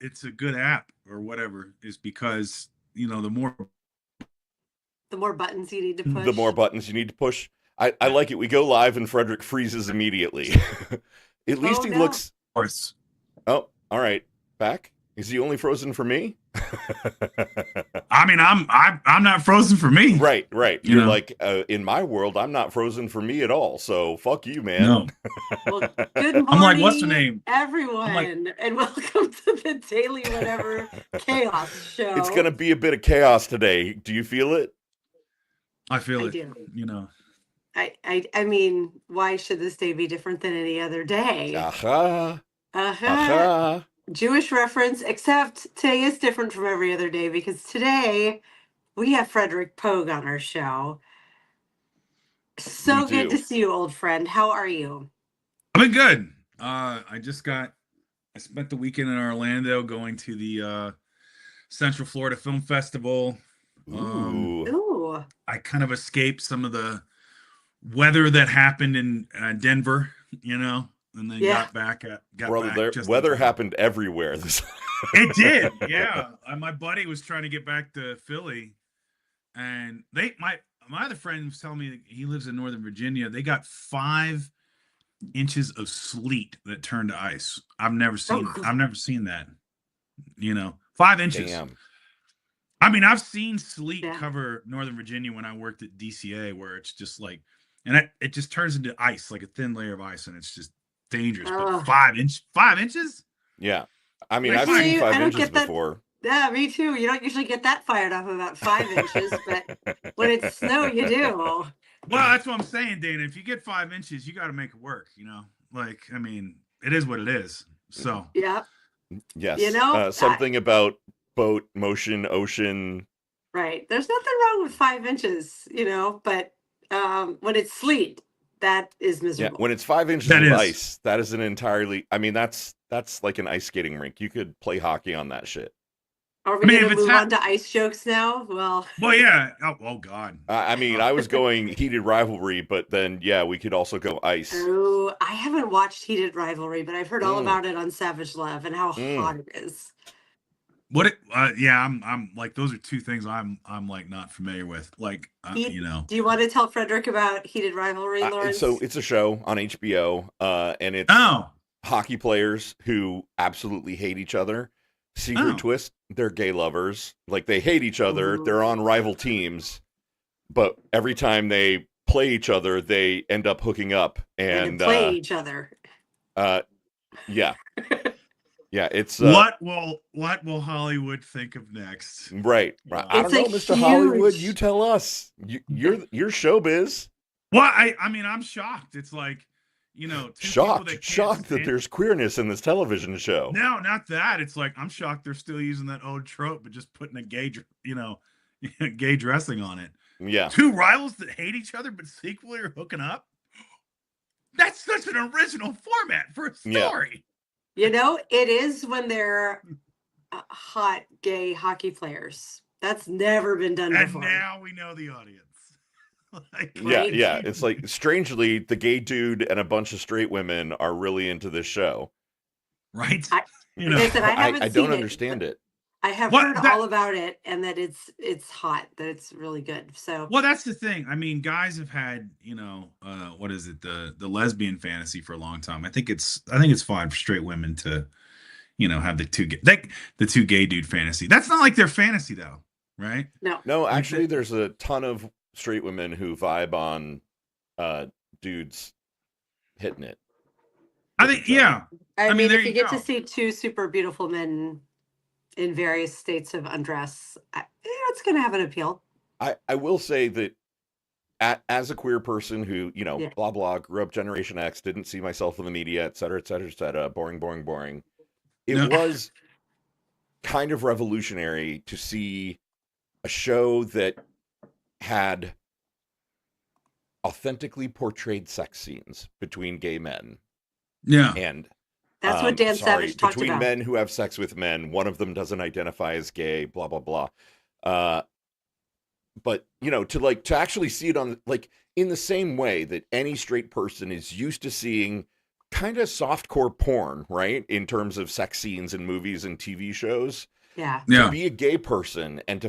it's a good app or whatever is because The more buttons you need to The more push. buttons you need to push. I like it. We go live and Frederick freezes immediately. At least Oh he no. looks. course. Oh, all right. Back? Is he only frozen for me? I mean, I'm not frozen for me. Right, right. You You're know, like, in my world, I'm not frozen for me at all. So fuck you, man. no. Well, good I'm like, what's the morning, name? I'm like, everyone, and welcome to the Daily Whatever Chaos It's Show. gonna be a bit of chaos today. Do you feel it? I feel I it. do. You know, I mean, why should this day be different than any other day? Aha, Uh-huh. aha. Jewish reference, except today is different from every other day because today we have Frederick Pogue on our show. We So good to do. see you, old friend. How are you? I've been good. I spent the weekend in Orlando going to the Central Florida Film Festival. Ooh. Ooh, I kind of escaped some of the weather that happened in Denver, and then yeah. got Brother, back just in weather time. happened everywhere. This. It did, yeah. My buddy was trying to get back to Philly, and my other friend was telling me that he lives in Northern Virginia. They got 5 inches of sleet that turned to ice. I've never seen Oh, I've never seen that. 5 inches. Damn. I mean, I've seen sleet yeah. cover Northern Virginia when I worked at DCA, where it's just like, and it just turns into ice, like a thin layer of ice, and it's just dangerous. But Oh. 5 inches? Yeah. I mean, Like I've five, seen See, I five don't inches get that. before. Yeah, me too. You don't usually get that fired up about 5 inches, but when it's snow, you do. well, that's what I'm saying, Dana. If you get 5 inches, you got to make it work. Like I mean, it is what it is. So Yeah. You Yes. know, Something about boat, motion, ocean. right. There's nothing wrong with 5 inches, but when it's sleet, that is Yeah. miserable. When it's 5 inches that of is. ice, that is an entirely. I mean, that's like an ice skating rink. You could play hockey on that shit. Are I we mean, going if to it's move on to ice jokes now? well, yeah. Oh God. I mean, I was going heated rivalry, but then yeah, we could also go ice. Oh, I haven't watched Heated Rivalry, but I've heard all Mm, about it on Savage Love and how mm. hot it is. What it? Yeah, I'm like those are two things I'm like not familiar with. Like, Do you want to tell Frederick about Heated Rivalry, So Lawrence? it's a show on HBO, and it's Oh, hockey players who absolutely hate each other. Secret oh, twist: they're gay lovers. Like they hate each other. Ooh. They're on rival teams, but every time they play each other, they end up hooking up. And to And play each other. uh, yeah, yeah, it's what will Hollywood think of next? right. I It's don't a know, Mr. Hollywood. You huge. tell us. You're showbiz. Well, I mean, I'm shocked. It's like, two people that can't Shocked that stand. there's queerness in this television show. No, not that. It's like I'm shocked they're still using that old trope, but just putting a gay dressing on it. Yeah, Two rivals that hate each other but secretly are hooking up. That's such an original format for a yeah. story. It is when they're hot gay hockey players. That's never been done And before. now we know the audience. Like, Yeah, Right? yeah. It's like strangely, the gay dude and a bunch of straight women are really into this show. right? I, You like know, I said, I haven't I seen don't it, understand but it. I have what heard that all about it and that it's hot, that it's really good. So well, that's the thing. I mean, guys have had, what is it, the lesbian fantasy for a long time. I think it's fine for straight women to, have the two gay dude fantasy. That's not like their fantasy though, right? no. No, Like actually, that. there's a ton of straight women who vibe on dudes hitting it I with think, each other. yeah. I I mean, mean, there if you you get to go. see two super beautiful men in various states of undress, it's going to have an appeal. I will say that as a queer person who, Yeah. blah, blah, grew up Generation X, didn't see myself in the media, et cetera, et cetera, et cetera, boring, boring, boring. It No, was kind of revolutionary to see a show that had authentically portrayed sex scenes between gay men yeah. and That's what Dan sorry, Savage talked between about. men who have sex with men. One of them doesn't identify as gay, blah blah blah. uh but to actually see it on, like, in the same way that any straight person is used to seeing kind of softcore porn, right? In terms of sex scenes in movies and TV shows. Yeah. To Yeah. be a gay person and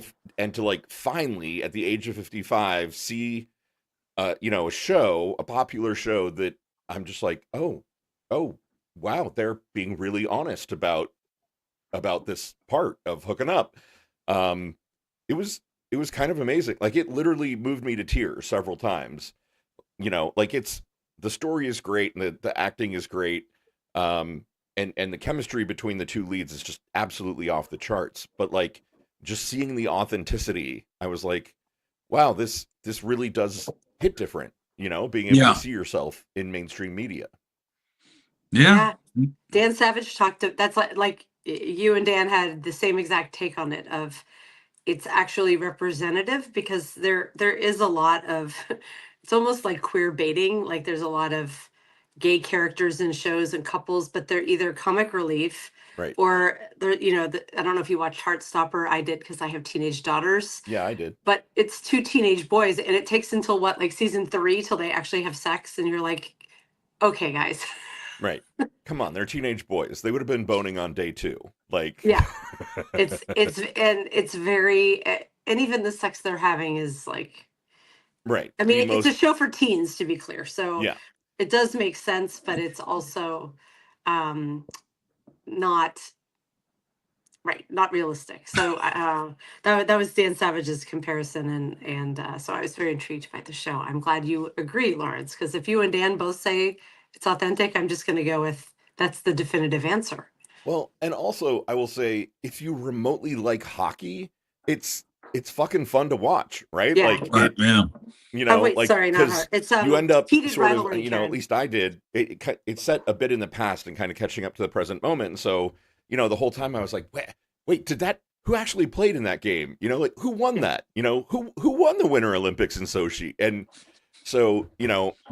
to like finally at the age of 55 see a popular show that I'm just like, oh, wow, they're being really honest about this part of hooking up. Um, it was kind of amazing. Like it literally moved me to tears several times. Like the story is great and the acting is great. And the chemistry between the two leads is just absolutely off the charts. But like just seeing the authenticity, I was like, wow, this really does hit different, being able Yeah. to see yourself in mainstream media. Yeah. Dan Savage that's like you and Dan had the same exact take on it of it's actually representative because there is a lot of it's almost like queer baiting. Like there's a lot of gay characters in shows and couples, but they're either comic relief Right. or they're, I don't know if you watched Heartstopper. I did because I have teenage daughters. Yeah, I did. But it's two teenage boys, and it takes until like season 3 till they actually have sex, and you're like, okay, guys. Right. Come on, they're teenage boys. They would have been boning on day 2. Like, Yeah. It's very, and even the sex they're having is like, right. I mean, it's a show for teens, to be clear. So yeah, it does make sense, but it's also not not realistic. So that was Dan Savage's comparison, and so I was very intrigued by the show. I'm glad you agree, Lawrence, because if you and Dan both say it's authentic, I'm just going to go with that's the definitive answer. Well, and also I will say, if you remotely like hockey, it's fucking fun to watch, right? Yeah. Like, Right, yeah. like, sorry, not her. It's you end up heated sort of, rivalry. at least I did. It's set a bit in the past and kind of catching up to the present moment. And so, the whole time I was like, wait, who actually played in that game? Like who won that? Who won the Winter Olympics in Sochi? And so,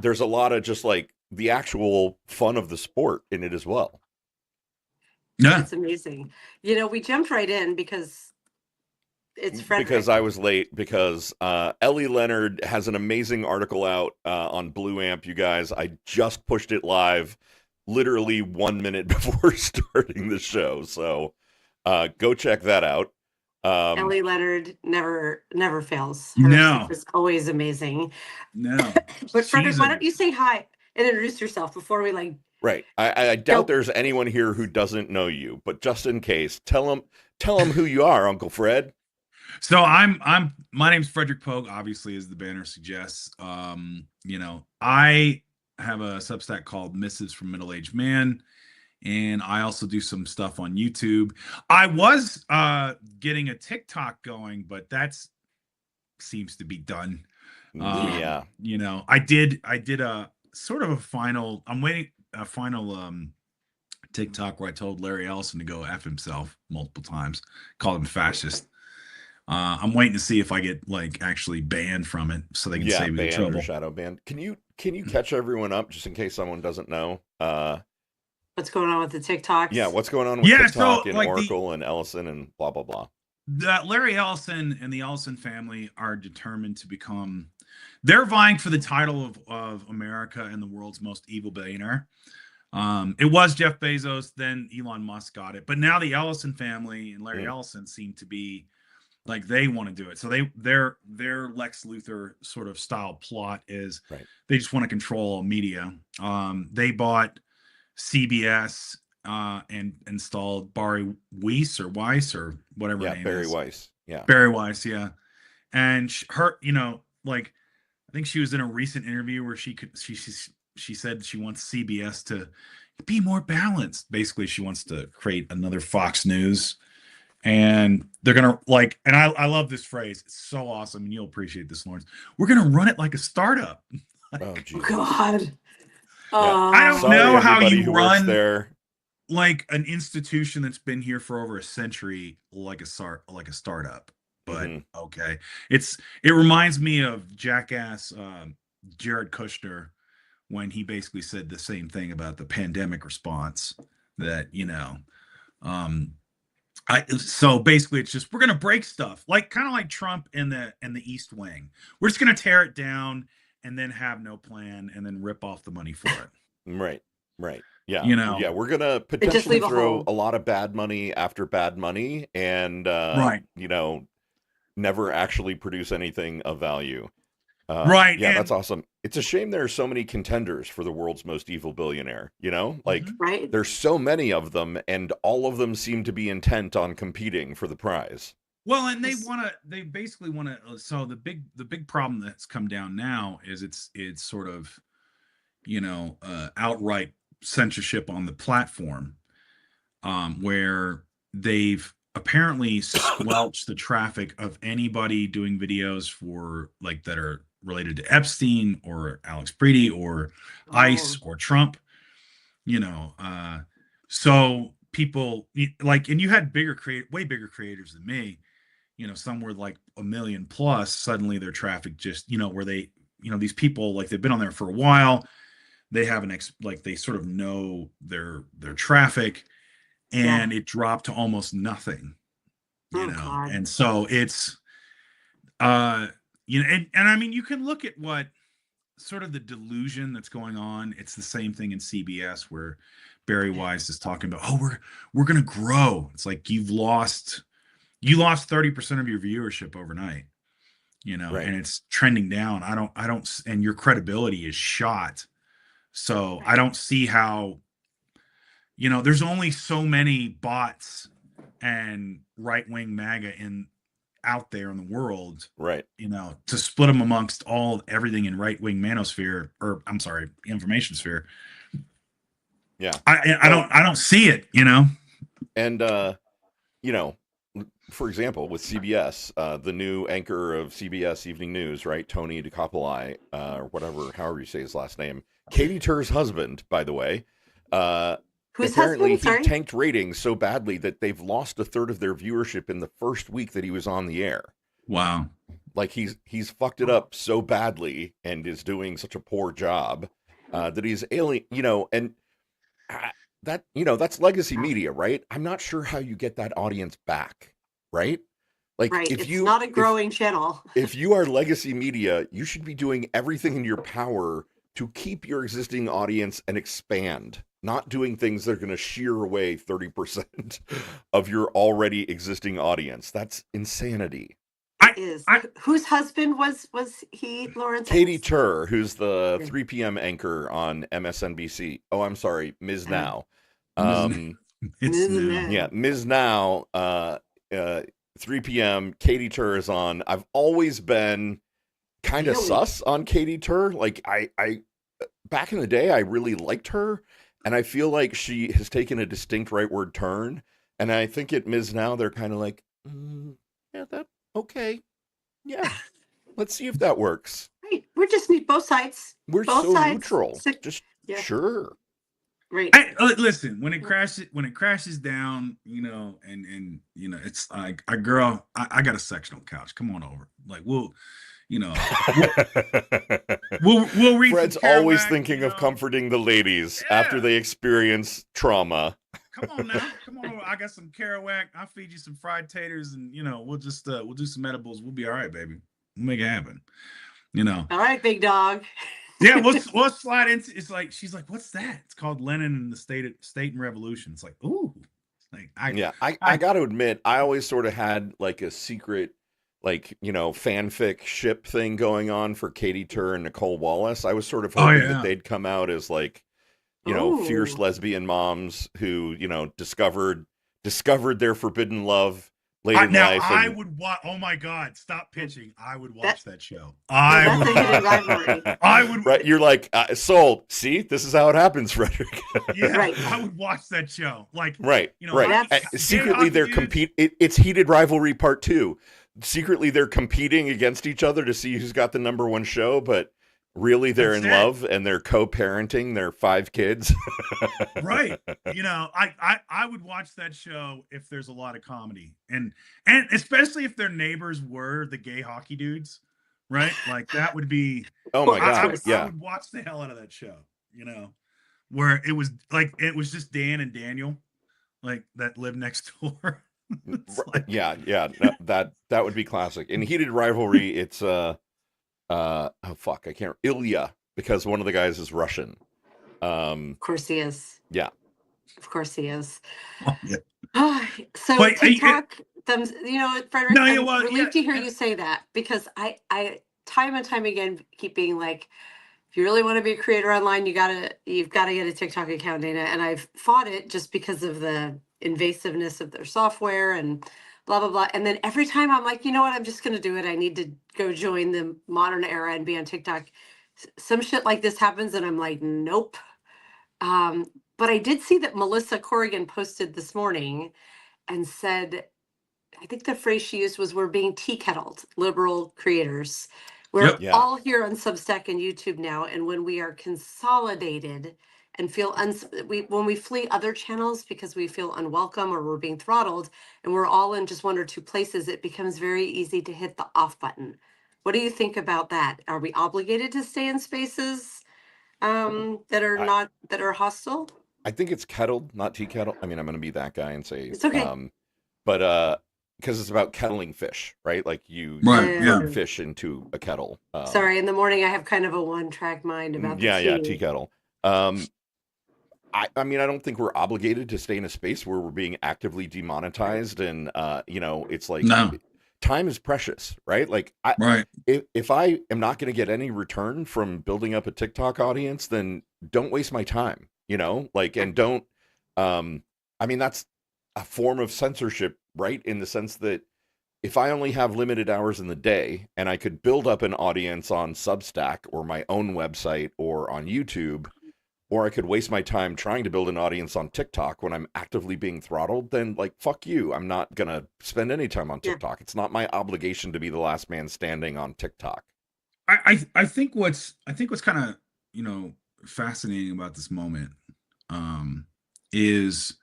there's a lot of just like the actual fun of the sport in it as well. Yeah. It's amazing. We jumped right in because it's Frederick. Because I was late, because Ellie Leonard has an amazing article out on Blue Amp, you guys. I just pushed it live literally 1 minute before starting the show. So go check that out. Ellie Leonard never fails. No. Stuff is always amazing. No. But Frederick, why don't you say hi and introduce yourself before we like... Right. I doubt there's anyone here who doesn't know you, but just in case, tell them who you are, Uncle Fred. So my name's Frederick Pogue, obviously, as the banner suggests. I have a Substack called Missives from Middle-Aged Man, and I also do some stuff on YouTube. I was getting a TikTok going, but that's seems to be done. Yeah. I did a sort of a final, I'm waiting a final TikTok where I told Larry Ellison to go F himself multiple times, called him fascist. I'm waiting to see if I get like actually banned from it so they can save me the trouble. Or shadow banned. Can you catch everyone up just in case someone doesn't know? What's going on with the TikToks? Yeah, what's going on with TikTok and like Oracle and Ellison and blah blah blah. Larry Ellison and the Ellison family are determined to become. They're vying for the title of America and the world's most evil billionaire. It was Jeff Bezos, then Elon Musk got it, but now the Ellison family and Larry Ellison seem to be like they want to do it. So their Lex Luthor sort of style plot is they just want to control all media. They bought CBS and installed Barry Weiss or whatever her name Barry is. Weiss. Yeah. Barry Weiss, yeah. And her, like I think she was in a recent interview where she said she wants CBS to be more balanced. Basically, she wants to create another Fox News. And they're gonna and I love this phrase. It's so awesome, and you'll appreciate this, Lawrence. We're gonna run it like a startup. Oh, geez. God. I don't know how you run there. Like an institution that's been here for over a century, like a startup. But okay, it reminds me of Jackass Jared Kushner when he basically said the same thing about the pandemic response. That so basically it's just we're gonna break stuff kind of like Trump in the East Wing. We're just gonna tear it down and then have no plan and then rip off the money for it. Right. Right. Yeah. You know. Yeah. We're gonna They just potentially leave a throw hole. a lot of bad money after bad money, and Right. never actually produce anything of value. Right. Yeah, that's And awesome. It's a shame there are so many contenders for the world's most evil billionaire. Like Mhm. Right? there's so many of them, and all of them seem to be intent on competing for the prize. Well, and Yes. they basically want to. So the big problem that's come down now is it's sort of, outright censorship on the platform, where they've apparently squelched the traffic of anybody doing videos for like that are related to Epstein or Alex Breedy or ICE Oh, or Trump. So people like, and you had way bigger creators than me. Some were like a million plus. Suddenly their traffic just, where they, these people like they've been on there for a while. They have like they sort of know their traffic, yeah. and it dropped to almost nothing. Oh, God. And so it's and I mean, you can look at what sort of the delusion that's going on. It's the same thing in CBS where Barry Weiss is talking about, oh, we're gonna grow. It's like you lost 30% of your viewership overnight, Right. and it's trending down. I don't, and your credibility is shot. So I don't see how, there's only so many bots and right-wing MAGA out there in the world, Right. to split them amongst everything in right-wing manosphere, or I'm sorry, information sphere. Yeah. I don't see it, And for example, with CBS, the new anchor of CBS Evening News, right, Tony DeCapoli, or whatever, however you say his last name, Katie Tur's husband, by the way, Whose apparently husband? Sorry? he tanked ratings so badly that they've lost a third of their viewership in the first week that he was on the air. Wow. Like he's fucked it up so badly and is doing such a poor job that he's alien, and that's legacy media, right? I'm not sure how you get that audience back, right? Like Right. if It's you not a growing channel. if you are legacy media, you should be doing everything in your power to keep your existing audience and expand, not doing things that are going to shear away 30% of your already existing audience. That's insanity. Whose husband was he, Lawrence? Katie Tur, who's the 3 p.m. anchor on MSNBC. Oh, I'm sorry, Ms. Now. It's now. Yeah, Ms. Now, 3 p.m. Katie Tur is on. I've always been kind of Really? sus on Katie Tur. Like I back in the day, I really liked her, and I feel like she has taken a distinct rightward turn. And I think at Ms. Now, they're kind of like, yeah, that okay, yeah, let's see if that works. Right. We just need both sides. We're Both so sides. neutral. Just Yeah. sure. Right. Listen, when it crashes down, and it's like a girl. I got a sectional couch. Come on over. Like we'll read. Fred's always thinking of comforting the ladies after they experience trauma. Come on now, come on over. I got some Kerouac. I'll feed you some fried taters, and we'll just we'll do some edibles. We'll be all right, baby. We'll make it happen. All right, big dog. Yeah, we'll slide into. It's like she's like, "What's that?" It's called Lenin and the State and Revolution. It's like, ooh, like I got to admit, I always sort of had like a secret, like fanfic ship thing going on for Katie Tur and Nicole Wallace. I was sort of hoping that they'd come out as like, fierce lesbian moms who discovered their forbidden love late in life. I would watch. Oh my God! Stop pitching. I would watch that show. That's a hidden rivalry. I would. Right, you're like sold. See, this is how it happens, Frederick. Yeah, Right. I would watch that show. Like, right, right. That's- Secretly, they're It's heated rivalry part 2. Secretly, they're competing against each other to see who's got the number 1 show, but really, they're in love and they're co-parenting their 5 kids. Right. I would watch that show if there's a lot of comedy, and especially if their neighbors were the gay hockey dudes, right? Like that would be. Oh my God! I would watch the hell out of that show. Where it was just Dan and Daniel, like that lived next door. Like, yeah. No, that would be classic. In heated rivalry, it's oh fuck, I can't. Ilya, because one of the guys is Russian. Of course he is. Yeah. Of course he is. Oh, yeah. So But TikTok, Frederick, no, yeah, I'm well, relieved to hear yeah, you say that, because I time and time again keep being like, if you really want to be a creator online, you've gotta get a TikTok account, Dana. And I've fought it just because of the invasiveness of their software and blah blah blah. And then every time I'm like, you know what, I'm just gonna do it. I need to go join the modern era and be on TikTok. Some shit like this happens, and I'm like, nope. Um, but I did see that Melissa Corrigan posted this morning and said, I think the phrase she used was, "We're being tea kettled, liberal creators. We're yep, Yeah. all here on Substack and YouTube now, and when we are consolidated and feel when we flee other channels because we feel unwelcome or we're being throttled, and we're all in just one or two places, it becomes very easy to hit the off button." What do you think about that? Are we obligated to stay in spaces I, that are hostile? I think it's kettled, not tea kettle. I mean, I'm going to be that guy and say, It's okay. but because it's about kettling fish, right? Like you right, yeah. turn fish into a kettle. Sorry, in the morning I have kind of a one-track mind about the Yeah, tea. tea kettle. I mean, I don't think we're obligated to stay in a space where we're being actively demonetized, and it's like No, time is precious, right? Like, right, if I am not going to get any return from building up a TikTok audience, then don't waste my time, like, and don't. I mean, that's a form of censorship, right? In the sense that if I only have limited hours in the day and I could build up an audience on Substack or my own website or on YouTube, or I could waste my time trying to build an audience on TikTok when I'm actively being throttled, then like, fuck you. I'm not going to spend any time on Yeah. TikTok. It's not my obligation to be the last man standing on TikTok. I think what's kind of fascinating about this moment is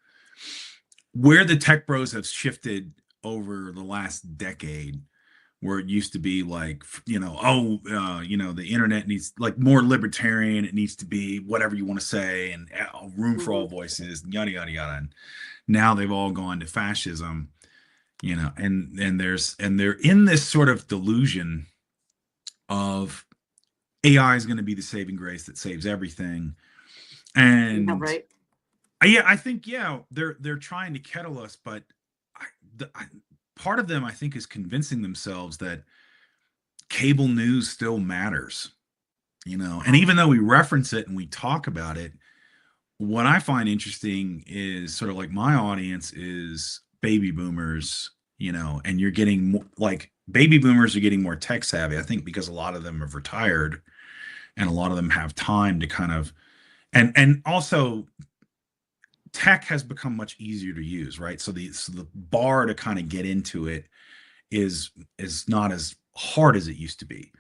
where the tech bros have shifted over the last decade, where it used to be like, the internet needs like more libertarian, it needs to be whatever you want to say, and room for all voices, yada yada yada. And now they've all gone to fascism, and they're in this sort of delusion of AI is going to be the saving grace that saves everything. Yeah, And right. I think they're trying to kettle us, but part of them I think is convincing themselves that cable news still matters, and even though we reference it and we talk about it, what I find interesting is sort of like my audience is baby boomers, and you're getting like baby boomers are getting more tech savvy, I think, because a lot of them have retired and a lot of them have time to kind of, and also tech has become much easier to use, right? So the bar to kind of get into it is not as hard as it used to be.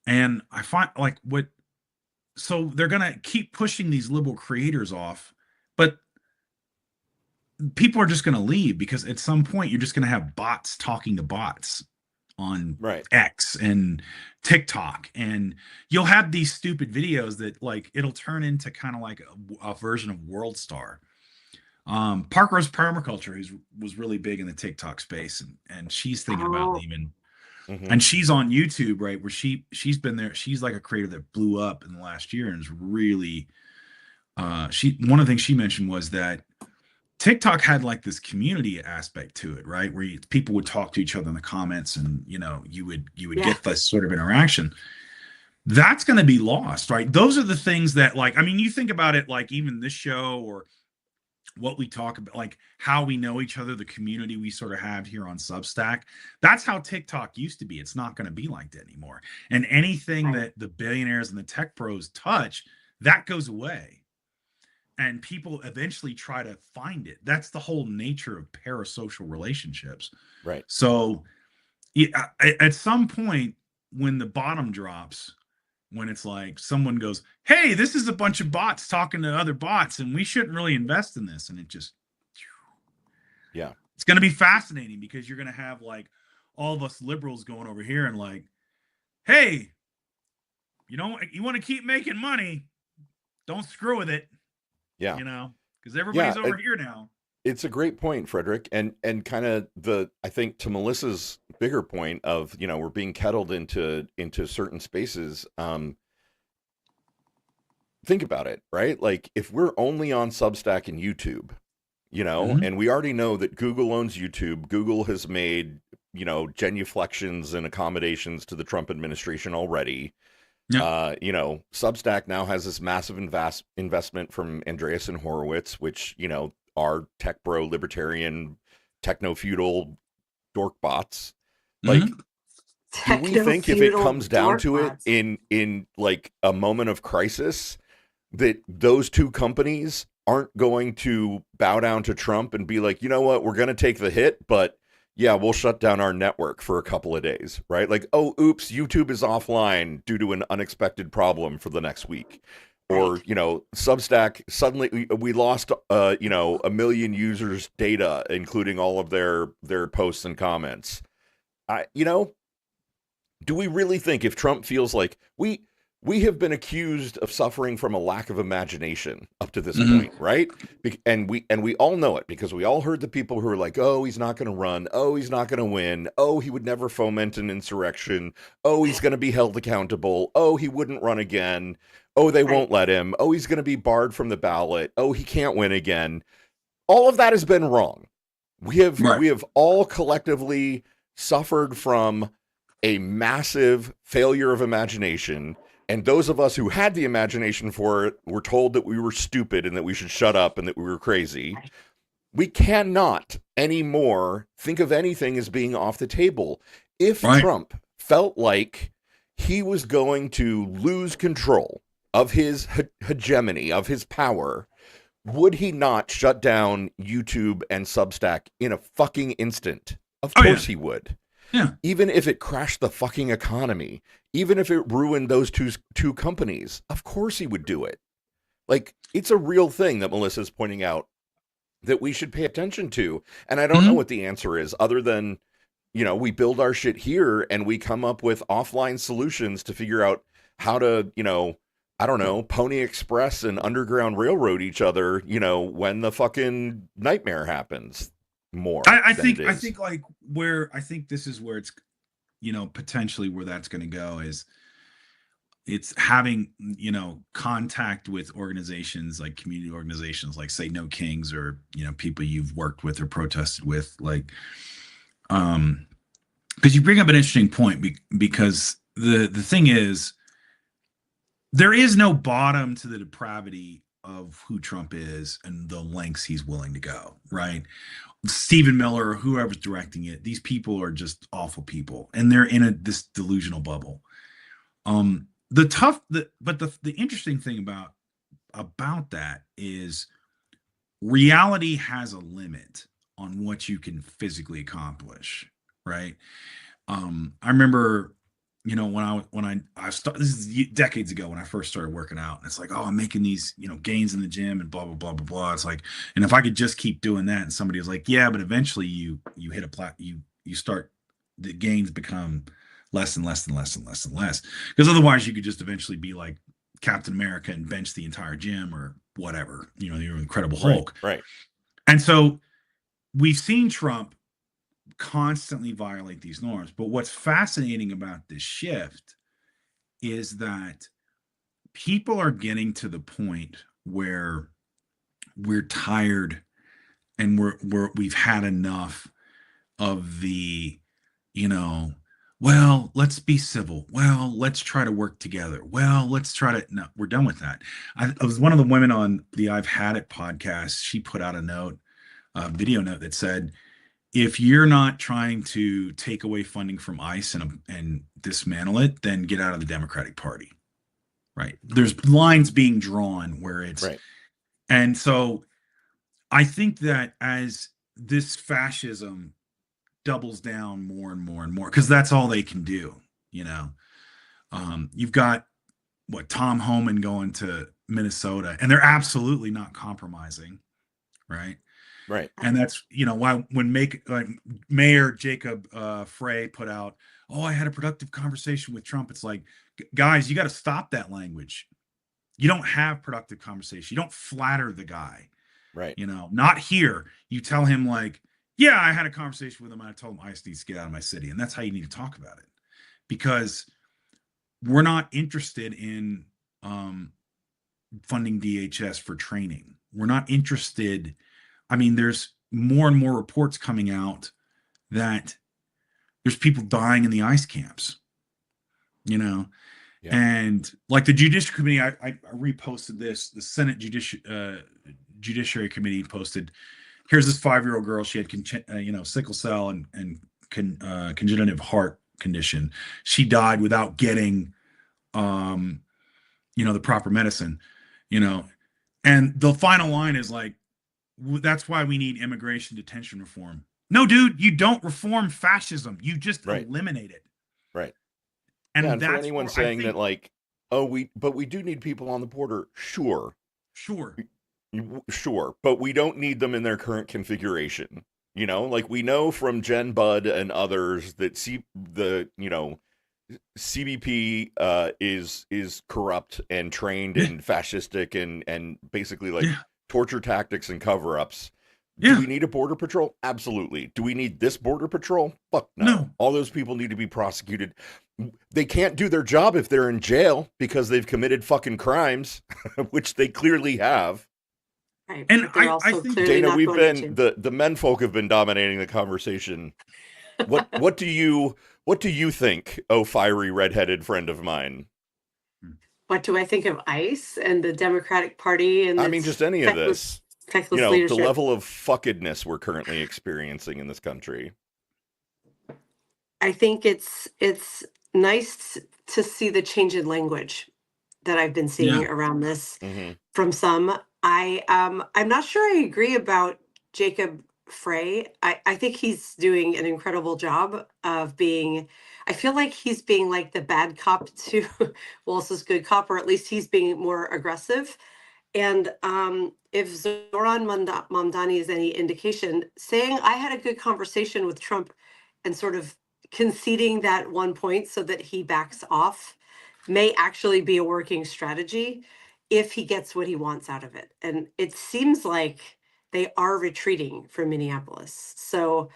And I find like so they're gonna keep pushing these liberal creators off, but people are just gonna leave because at some point you're just gonna have bots talking to bots on Right. X and TikTok, and you'll have these stupid videos that like it'll turn into kind of like a version of World Star. Park Rose Permaculture was really big in the TikTok space, and she's thinking about leaving. And she's on YouTube, right, where she's been there. She's like a creator that blew up in the last year and is really one of the things she mentioned was that TikTok had like this community aspect to it, right? Where people would talk to each other in the comments, and you would get this sort of interaction. That's going to be lost, right? Those are the things that, like, I mean, you think about it, like even this show or what we talk about, like how we know each other, the community we sort of have here on Substack. That's how TikTok used to be. It's not going to be like that anymore. And anything that the billionaires and the tech pros touch, that goes away. And people eventually try to find it. That's the whole nature of parasocial relationships. Right. So at some point when the bottom drops, when it's like someone goes, hey, this is a bunch of bots talking to other bots and we shouldn't really invest in this. And it just, it's going to be fascinating because you're going to have like all of us liberals going over here and like, hey, you want to keep making money, don't screw with it. Yeah. Because everybody's over here now. It's a great point, Frederick. And kind of I think to Melissa's bigger point of, we're being kettled into certain spaces. think about it, right? Like if we're only on Substack and YouTube, Mhm. and we already know that Google owns YouTube, Google has made, genuflections and accommodations to the Trump administration already. Yeah. Substack now has this massive investment from Andreessen Horowitz, which, are tech bro, libertarian, techno feudal dork bots. Like, Mhm. do we think if it Techno-feudal comes down dork to it bots. in like a moment of crisis, that those two companies aren't going to bow down to Trump and be like, you know what, we're going to take the hit, but yeah, we'll shut down our network for a couple of days, right? Like, oh, oops, YouTube is offline due to an unexpected problem for the next week. Or, Right. Substack, suddenly we lost, a million users' data, including all of their posts and comments. I, you know, do we really think if Trump feels like we have been accused of suffering from a lack of imagination up to this Mhm. point, right? And we all know it because we all heard the people who are like, "Oh, he's not going to run. Oh, he's not going to win. Oh, he would never foment an insurrection. Oh, he's going to be held accountable. Oh, he wouldn't run again. Oh, they Right. won't let him. Oh, he's going to be barred from the ballot. Oh, he can't win again." All of that has been wrong. We have Right. we have all collectively suffered from a massive failure of imagination. And those of us who had the imagination for it were told that we were stupid and that we should shut up and that we were crazy. We cannot anymore think of anything as being off the table. If Right. Trump felt like he was going to lose control of his hegemony, of his power, would he not shut down YouTube and Substack in a fucking instant? Of Oh yeah. course he would. Yeah. Even if it crashed the fucking economy, even if it ruined those two companies, of course he would do it. Like, it's a real thing that Melissa's pointing out that we should pay attention to. And I don't know Mhm. what the answer is other than, we build our shit here and we come up with offline solutions to figure out how to, I don't know, Pony Express and Underground Railroad each other, when the fucking nightmare happens more I than it think I is. think like where I think this is where it's potentially where that's going to go is it's having contact with organizations like community organizations like say No Kings or people you've worked with or protested with like um because you bring up an interesting point because the thing is there is no bottom to the depravity of who Trump is and the lengths he's willing to go, right? Stephen Miller or whoever's directing it, these people are just awful people and they're in this delusional bubble. The interesting thing about that is reality has a limit on what you can physically accomplish, right? I remember, when I started, this is decades ago when I first started working out, and it's like, oh, I'm making these, gains in the gym and blah blah blah blah blah. It's like, and if I could just keep doing that, and somebody was like, yeah, but eventually you hit a you start the gains become less and less and less and less and less because otherwise you could just eventually be like Captain America and bench the entire gym or whatever, you're Incredible Hulk. Right. And so we've seen Trump constantly violate these norms. But what's fascinating about this shift is that people are getting to the point where we're tired and we've had enough of the, you know, well, let's be civil. Well, let's try to work together. Well, let's try to. No, we're done with that. I was one of the women on the I've Had It podcast. She put out a video note that said, if you're not trying to take away funding from ICE and dismantle it, then get out of the Democratic Party. Right? There's lines being drawn where it's, Right. and so I think that as this fascism doubles down more and more and more, because that's all they can do. You've got what Tom Homan going to Minnesota, and they're absolutely not compromising, right? Right. And that's why when Mayor Jacob Frey put out, oh, I had a productive conversation with Trump. It's like, guys, you got to stop that language. You don't have productive conversation. You don't flatter the guy. Right. Not here. You tell him like, yeah, I had a conversation with him and I told him ICE needs to get out of my city. And that's how you need to talk about it. Because we're not interested in funding DHS for training. We're not interested. I mean, there's more and more reports coming out that there's people dying in the ICE camps, you know, Yeah. and like the Judicial Committee, I reposted this. The Senate Judiciary Committee posted, here's this 5-year-old girl. She had sickle cell and congenitive heart condition. She died without getting the proper medicine, and the final line is like, that's why we need immigration detention reform. No, dude, you don't reform fascism. You just eliminate it. Right. And, and that's for anyone saying that, like, but we do need people on the border. Sure. Sure. But we don't need them in their current configuration. Like, we know from Jen Budd and others that CBP is corrupt and trained in fascistic and basically like torture tactics and cover-ups. Do we need a border patrol? Absolutely. Do we need this border patrol? Fuck no. All those people need to be prosecuted. They can't do their job if they're in jail because they've committed fucking crimes, which they clearly have. Right. And I think, Dana, we've been the menfolk have been dominating the conversation. What do you think, oh fiery redheaded friend of mine? What do I think of ICE and the Democratic Party? And I mean, just any of this. Leadership. The level of fuckedness we're currently experiencing in this country. I think it's nice to see the change in language that I've been seeing around this from some. I'm not sure I agree about Jacob Frey. I think he's doing an incredible job of being, I feel like he's being like the bad cop to Walsh's good cop, or at least he's being more aggressive. And if Zoran Mamdani is any indication, saying I had a good conversation with Trump and sort of conceding that one point so that he backs off may actually be a working strategy if he gets what he wants out of it. And it seems like they are retreating from Minneapolis. So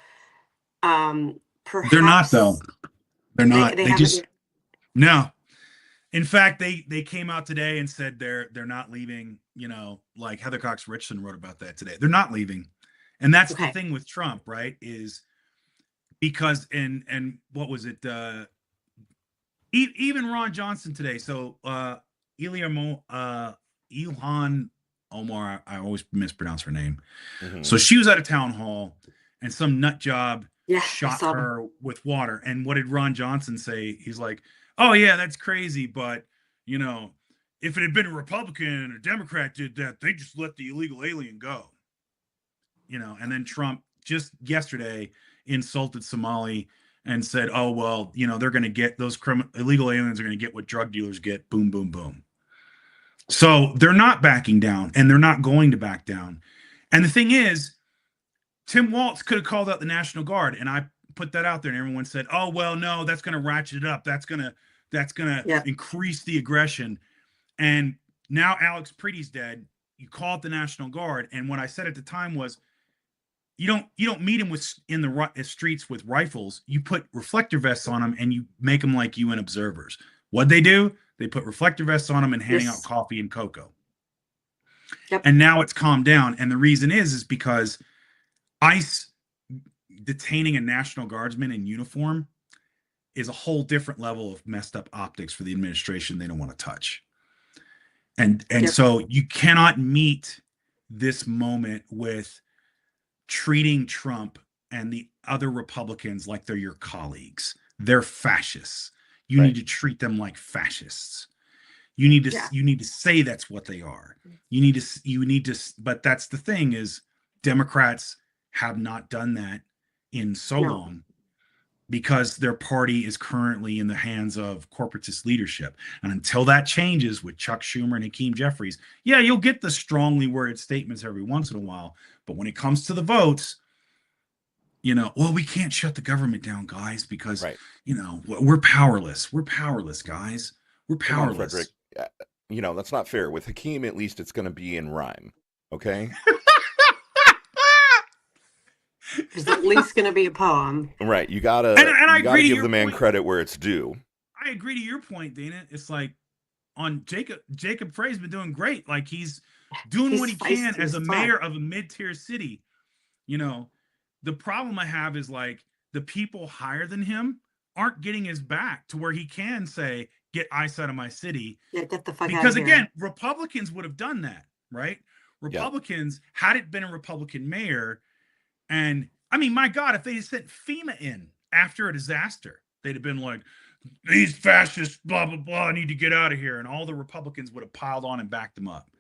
perhaps they're not, though. They're not. They just no. In fact, they came out today and said they're not leaving. Like Heather Cox Richardson wrote about that today. They're not leaving, and that's the thing with Trump, right? Is because and what was it? Even Ron Johnson today. So Ilhan Omar, I always mispronounce her name. So she was at a town hall, and some nut job shot her with water. And what did Ron Johnson say? He's like, "Oh yeah, that's crazy, but if it had been a Republican or Democrat did that, they just let the illegal alien go." And then Trump just yesterday insulted Somali and said, "Oh well, they're going to get those illegal aliens are going to get what drug dealers get." Boom, boom, boom. So they're not backing down, and they're not going to back down. And the thing is, Tim Walz could have called out the National Guard, and I put that out there, and everyone said, "Oh well, no, that's going to ratchet it up. That's going to increase the aggression." And now Alex Pretty's dead. You call it the National Guard, and what I said at the time was, you don't meet them in the streets with rifles. You put reflector vests on them, and you make them like UN observers. What'd they do? They put reflector vests on them and handing out coffee and cocoa. Yep. And now it's calmed down. And the reason is because ICE detaining a National Guardsman in uniform is a whole different level of messed up optics for the administration they don't want to touch. And so you cannot meet this moment with treating Trump and the other Republicans like they're your colleagues. They're fascists. You need to treat them like fascists. You need to say that's what they are. You need to, but that's the thing is Democrats have not done that in so long because their party is currently in the hands of corporatist leadership. And until that changes with Chuck Schumer and Hakeem Jeffries, you'll get the strongly worded statements every once in a while. But when it comes to the votes, well, we can't shut the government down, guys, because, we're powerless. We're powerless, guys. We're powerless. Come on, Frederick. That's not fair. With Hakeem, at least it's going to be in rhyme. Okay? There's at least going to be a poem. Right. You got to give the man credit where it's due. I agree to your point, Dana. It's like, on Jacob Frey's been doing great. Like he's doing what He's he can feisty as as a fuck. mayor of a mid-tier city. You know, the problem I have is like the people higher than him aren't getting his back to where he can say, get ICE out of my city. Yeah, get the fuck out Because of here. again, Republicans would have done that, right? Yeah. Republicans, had it been a Republican mayor, and I mean, my God, if they sent FEMA in after a disaster, they'd have been like, these fascists, blah, blah, blah, need to get out of here. And all the Republicans would have piled on and backed them up.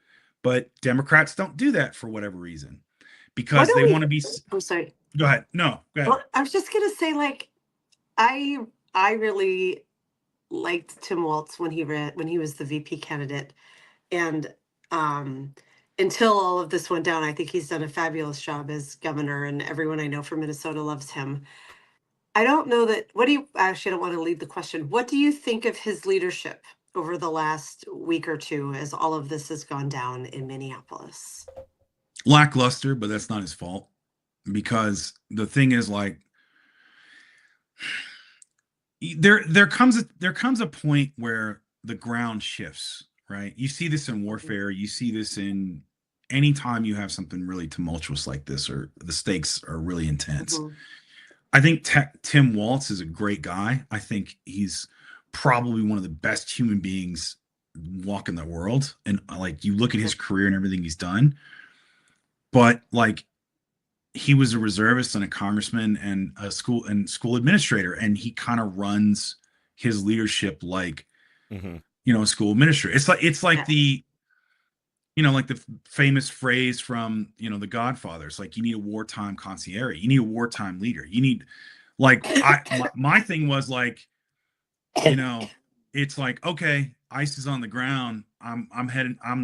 But Democrats don't do that for whatever reason, because they want to be. I'm sorry. Go ahead. No, go ahead. Well, I was just gonna say, like, I really liked Tim Walz when he was the VP candidate, and until all of this went down, I think he's done a fabulous job as governor, and everyone I know from Minnesota loves him. I don't know that. What do you actually? I don't want to lead the question. What do you think of his leadership over the last week or two as all of this has gone down in Minneapolis? Lackluster, but that's not his fault, because the thing is, like, there comes a point where the ground shifts, right? You see this in warfare, you see this in anytime you have something really tumultuous like this, or the stakes are really intense. Mhm. I think Tim Walz is a great guy. I think he's probably one of the best human beings walking the world, and like, you look at his career and everything he's done, but like, he was a reservist and a congressman and a school administrator, and he kind of runs his leadership like, Mhm. a school administrator. It's like Yeah. the, like the famous phrase from, The Godfather. It's like, you need a wartime concierge, you need a wartime leader, you need, like, my thing was like, it's like, okay, ICE is on the ground. I'm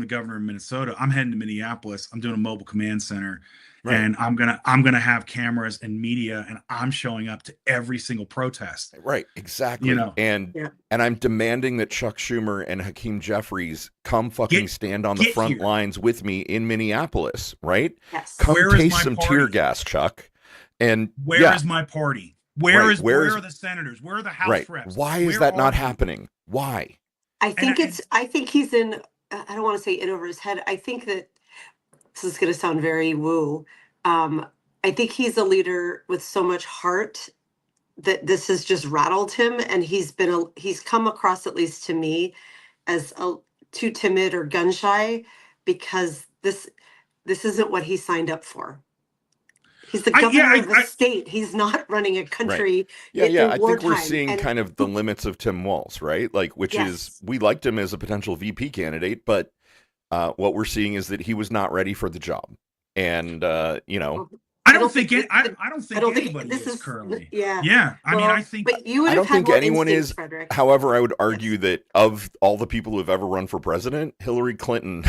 the governor of Minnesota. I'm heading to Minneapolis. I'm doing a mobile command center. Right. And I'm gonna have cameras and media, and I'm showing up to every single protest. Right, exactly. And Yeah. and I'm demanding that Chuck Schumer and Hakeem Jeffries come fucking stand on the get front here. lines with me in Minneapolis, right? Yes. Come Where is taste my some party? tear gas, Chuck. And Where is yeah, my party? Where Right, are the senators? Where are the House right. reps? Why is Where that are not they? happening? Why? I think And I think he's in. I don't want to say in over his head. I think that this is going to sound very woo. I think he's a leader with so much heart that this has just rattled him, and he's come across, at least to me, as too timid or gun shy, because this isn't what he signed up for. He's the governor of a state. He's not running a country. Yeah, in I think we're wartime. seeing And kind of the limits of Tim Walz, right? Like, which Yes. is, we liked him as a potential VP candidate, but what we're seeing is that he was not ready for the job. And I don't think anybody this is currently. Yeah. I mean, I think But you would I have don't had think more anyone instincts, is. Frederick. However, I would argue that of all the people who have ever run for president, Hillary Clinton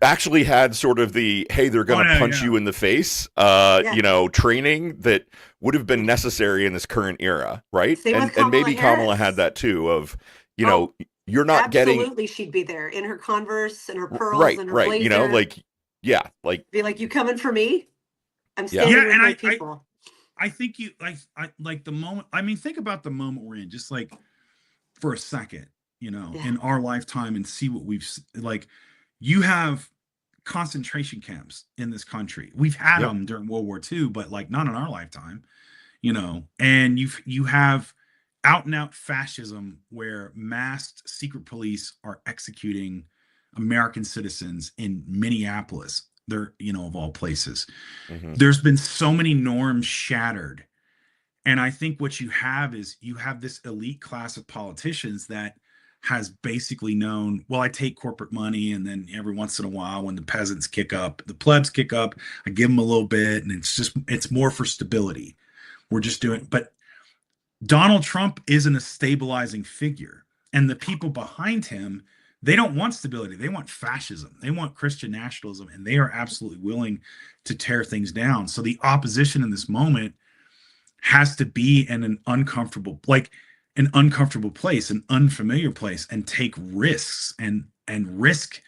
actually had sort of the, hey, they're going to punch you in the face, training that would have been necessary in this current era, right? Same with And maybe Kamala Kamala Harris. had that too, of, you're not getting. Absolutely, she'd be there in her Converse and her pearls and her blazer. Be like, you coming for me? I'm standing with my people. I think you like the moment. I mean, think about the moment we're in, just like for a second, in our lifetime, and see what we've like. You have concentration camps in this country. We've had them during World War II, but like not in our lifetime, and you have out and out fascism where masked secret police are executing American citizens in Minneapolis. They're, of all places. Mm-hmm. There's been so many norms shattered. And I think what you have is you have this elite class of politicians that has basically known, well, I take corporate money, and then every once in a while when the peasants kick up, the plebs kick up, I give them a little bit, and it's more for stability. We're just doing, but Donald Trump isn't a stabilizing figure. And the people behind him, they don't want stability. They want fascism. They want Christian nationalism, and they are absolutely willing to tear things down. So the opposition in this moment has to be in an uncomfortable place, an unfamiliar place, and take risks and risk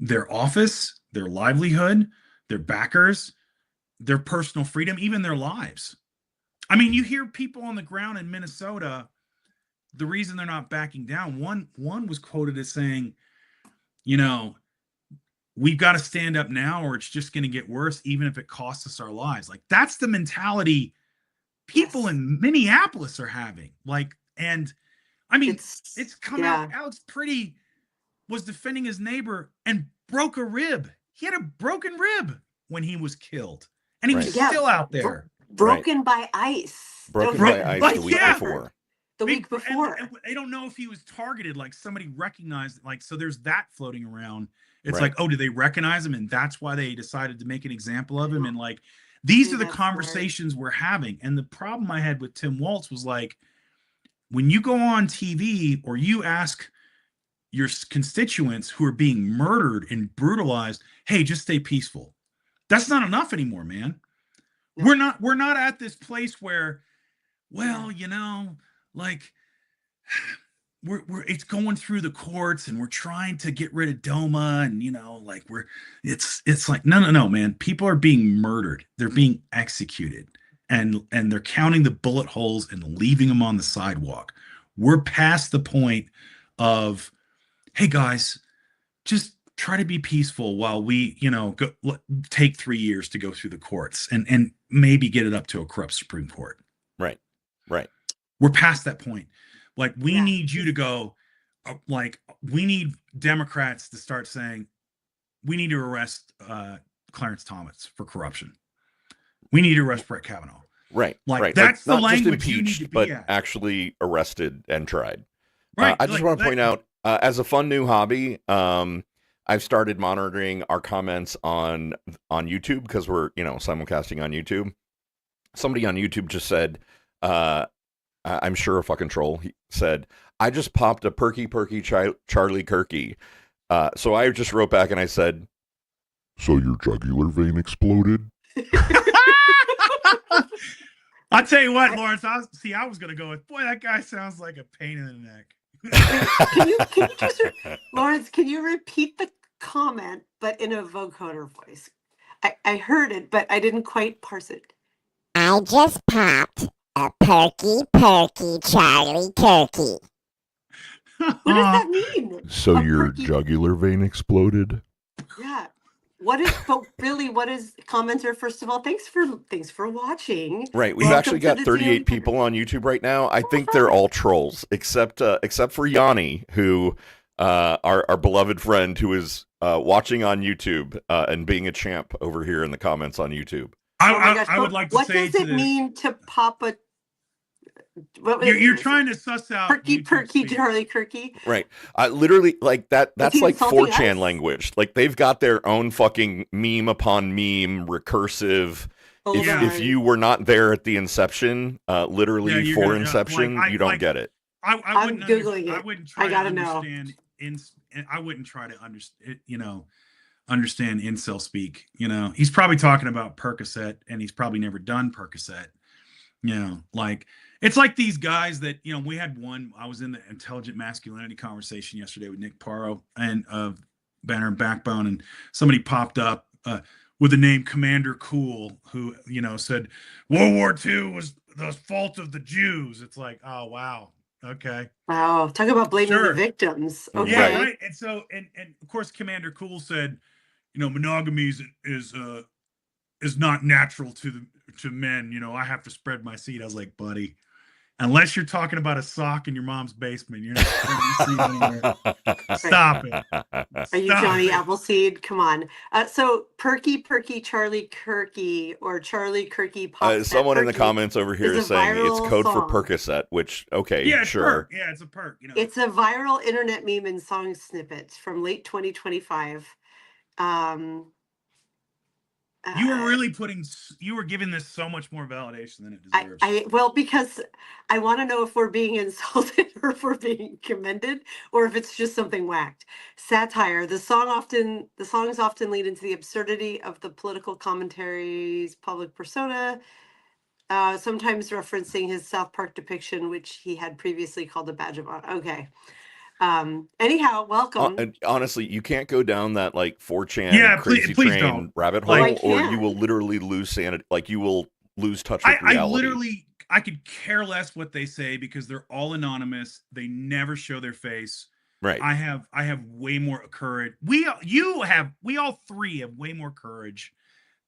their office, their livelihood, their backers, their personal freedom, even their lives. I mean, you hear people on the ground in Minnesota the reason they're not backing down, one was quoted as saying, you know, we've got to stand up now or it's just going to get worse, even if it costs us our lives. Like, that's the mentality people Yes. in Minneapolis are having. Like, and I mean, it's come out. yeah. Alex Pretty was defending his neighbor and broke a rib. He had a broken rib when he was killed, and he was Right. Yeah. still out there. Broken by ice. Broken Don't by forget ice the week yeah. before. The Big- week before. and I don't know if he was targeted, like somebody recognized, like, so there's that floating around. It's Right. like, oh, did they recognize him? And that's why they decided to make an example of him. And like, these Yeah, are the that's smart. conversations we're having. And the problem I had with Tim Waltz was like, when you go on TV or you ask your constituents who are being murdered and brutalized, hey, just stay peaceful. That's not enough anymore, man. No. We're not at this place where, well, like, we're it's going through the courts and we're trying to get rid of DOMA, and like, it's like, no, man. People are being murdered. They're being executed, and they're counting the bullet holes and leaving them on the sidewalk. We're past the point of, hey guys, just try to be peaceful while we, take 3 years to go through the courts and maybe get it up to a corrupt Supreme Court. Right. We're past that point. Like, we Yeah. need you to go, we need Democrats to start saying, we need to arrest Clarence Thomas for corruption. We need to arrest Brett Kavanaugh. Right. Like, right. that's the not just language you need impeached, to be but at. actually arrested and tried. Right. I just want to point out, as a fun new hobby, I've started monitoring our comments on YouTube because we're simulcasting on YouTube. Somebody on YouTube just said, I'm sure a fucking troll. He said, I just popped a perky Charlie Kirky. So I just wrote back and I said, So your jugular vein exploded? I'll tell you what, Lawrence. I was going to go with, boy, that guy sounds like a pain in the neck. Can you just, Lawrence, can you repeat the comment, but in a vocoder voice? I heard it, but I didn't quite parse it. I just popped a perky Charlie Kirky. What does that mean? So A your perky- jugular vein exploded? Yeah. But really, what is commenter? First of all, thanks for watching. right. We've Welcome actually to got the 38 Daily people on YouTube right now. I think they're all trolls, except for Yanni, who our beloved friend who is watching on YouTube and being a champ over here in the comments on YouTube. Oh my gosh, I would like to what say does it mean to pop a? You're trying to suss out perky YouTube speak. Charlie Kirky. Right. Literally, like that's he like insulting 4chan us? language. Like, they've got their own fucking meme upon meme recursive. Hold Yeah. If on. you were not there at the inception, literally Yeah, you're for gonna- inception, like, you don't get it. I wouldn't Googling I it. wouldn't try I gotta to know. understand I wouldn't try to understand incel speak. He's probably talking about Percocet, and he's probably never done Percocet. Like, it's like these guys that, we had one. I was in the intelligent masculinity conversation yesterday with Nick Paro and Banner and Backbone, and somebody popped up with the name Commander Cool, who said World War II was the fault of the Jews. It's like, oh wow, okay. Wow, talk about blaming Sure. the victims. Yeah, Okay. Yeah, right. And so, and of course, Commander Cool said, monogamy is not natural to men. I have to spread my seed. I was like, buddy, unless you're talking about a sock in your mom's basement, you're not spreading your seed anywhere. Stop it. Are you Stop Johnny it. Appleseed? Come on. So perky Charlie Kirky or Charlie Kirky pops. Someone in the Perky. comments over here is is a saying it's viral code for song. Percocet, which, okay, Yeah, it's sure. perk. Yeah, it's a perk. It's a viral internet meme and song snippets from late 2025. You were giving this so much more validation than it deserves. Well, because I want to know if we're being insulted or if we're being commended or if it's just something whacked. Satire. The songs often lead into the absurdity of the political commentary's public persona, sometimes referencing his South Park depiction, which he had previously called a badge of honor. Okay. Anyhow, welcome. And honestly, you can't go down that like 4chan Yeah, crazy please train don't. rabbit Oh, hole, I or you can. will literally lose sanity. Like, you will lose touch with reality. I could care less what they say because they're all anonymous. They never show their face. Right. I have way more courage. We all three have way more courage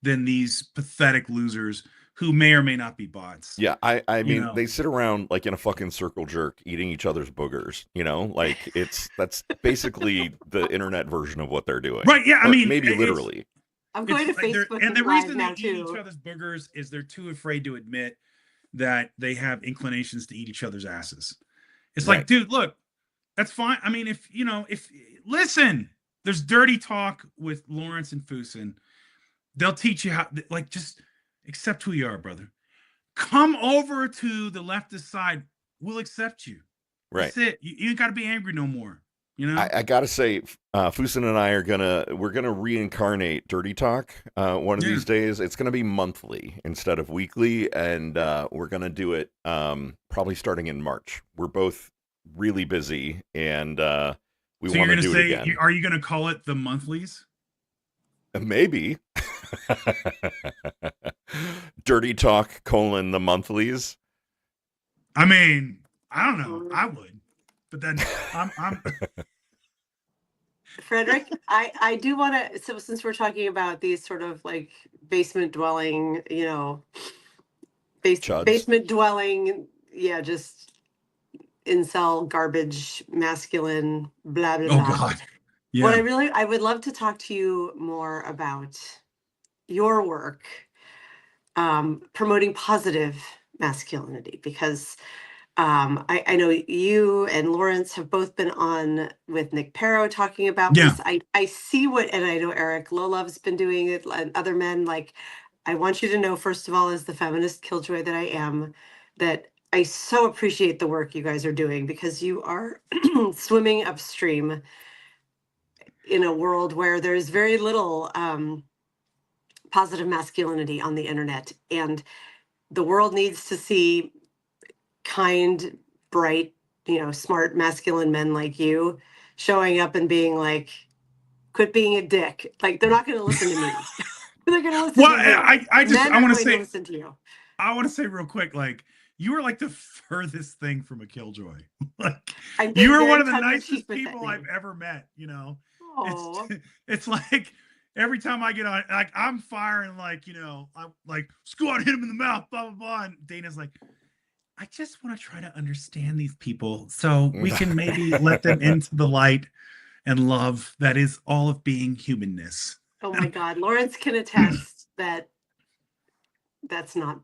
than these pathetic losers who may or may not be bots. Yeah, I mean, know. they sit around like in a fucking circle jerk eating each other's boogers, you know? Like that's basically the internet version of what they're doing. Right, yeah, I Or mean, maybe it's- literally. I'm going to Like Facebook and the Live reason they now eat each too. other's boogers is they're too afraid to admit that they have inclinations to eat each other's asses. It's like, Right. dude, look, that's fine. I mean, if listen, there's dirty talk with Lawrence and Fusen. They'll teach you how, like, just accept who you are, brother. Come over to the leftist side. We'll accept you. Right. That's it. You ain't got to be angry no more. You know? I gotta say, Fusen and I we're gonna reincarnate Dirty Talk one of these days. It's gonna be monthly instead of weekly, and we're gonna do it probably starting in March. We're both really busy, and we so want you're to gonna do say, it again. are you gonna call it the monthlies? Maybe. Dirty Talk : the monthlies. I mean, I don't know. I would, but then I'm Frederick, I do want to, so since we're talking about these sort of like basement dwelling, Chuds. basement dwelling, yeah, just incel garbage, masculine, blah, blah, oh blah. god. What Yeah. I would love to talk to you more about your work promoting positive masculinity, because I know you and Lawrence have both been on with Nick Pero talking about Yeah. this. I see what, and I know Eric Lolov's been doing it, and other men. Like, I want you to know, first of all, as the feminist killjoy that I am, that I so appreciate the work you guys are doing, because you are swimming upstream in a world where there's very little positive masculinity on the internet, and the world needs to see kind, bright, smart, masculine men like you showing up and being like, quit being a dick. Like, they're not going to listen to me. They're going to listen Well, to you. I just Men I are want to going to say listen to you. I want to say real quick, like, you were like the furthest thing from a killjoy. Like, I'm being you were very one of the tongue-in-cheek nicest with that people I've name. ever met. Oh, It's like every time I get on, like, I'm firing, like, I'm like, let's go out and hit him in the mouth, blah blah blah. And Dana's like, I just want to try to understand these people so we can maybe let them into the light and love that is all of being humanness. oh my God. Lawrence can attest that that's not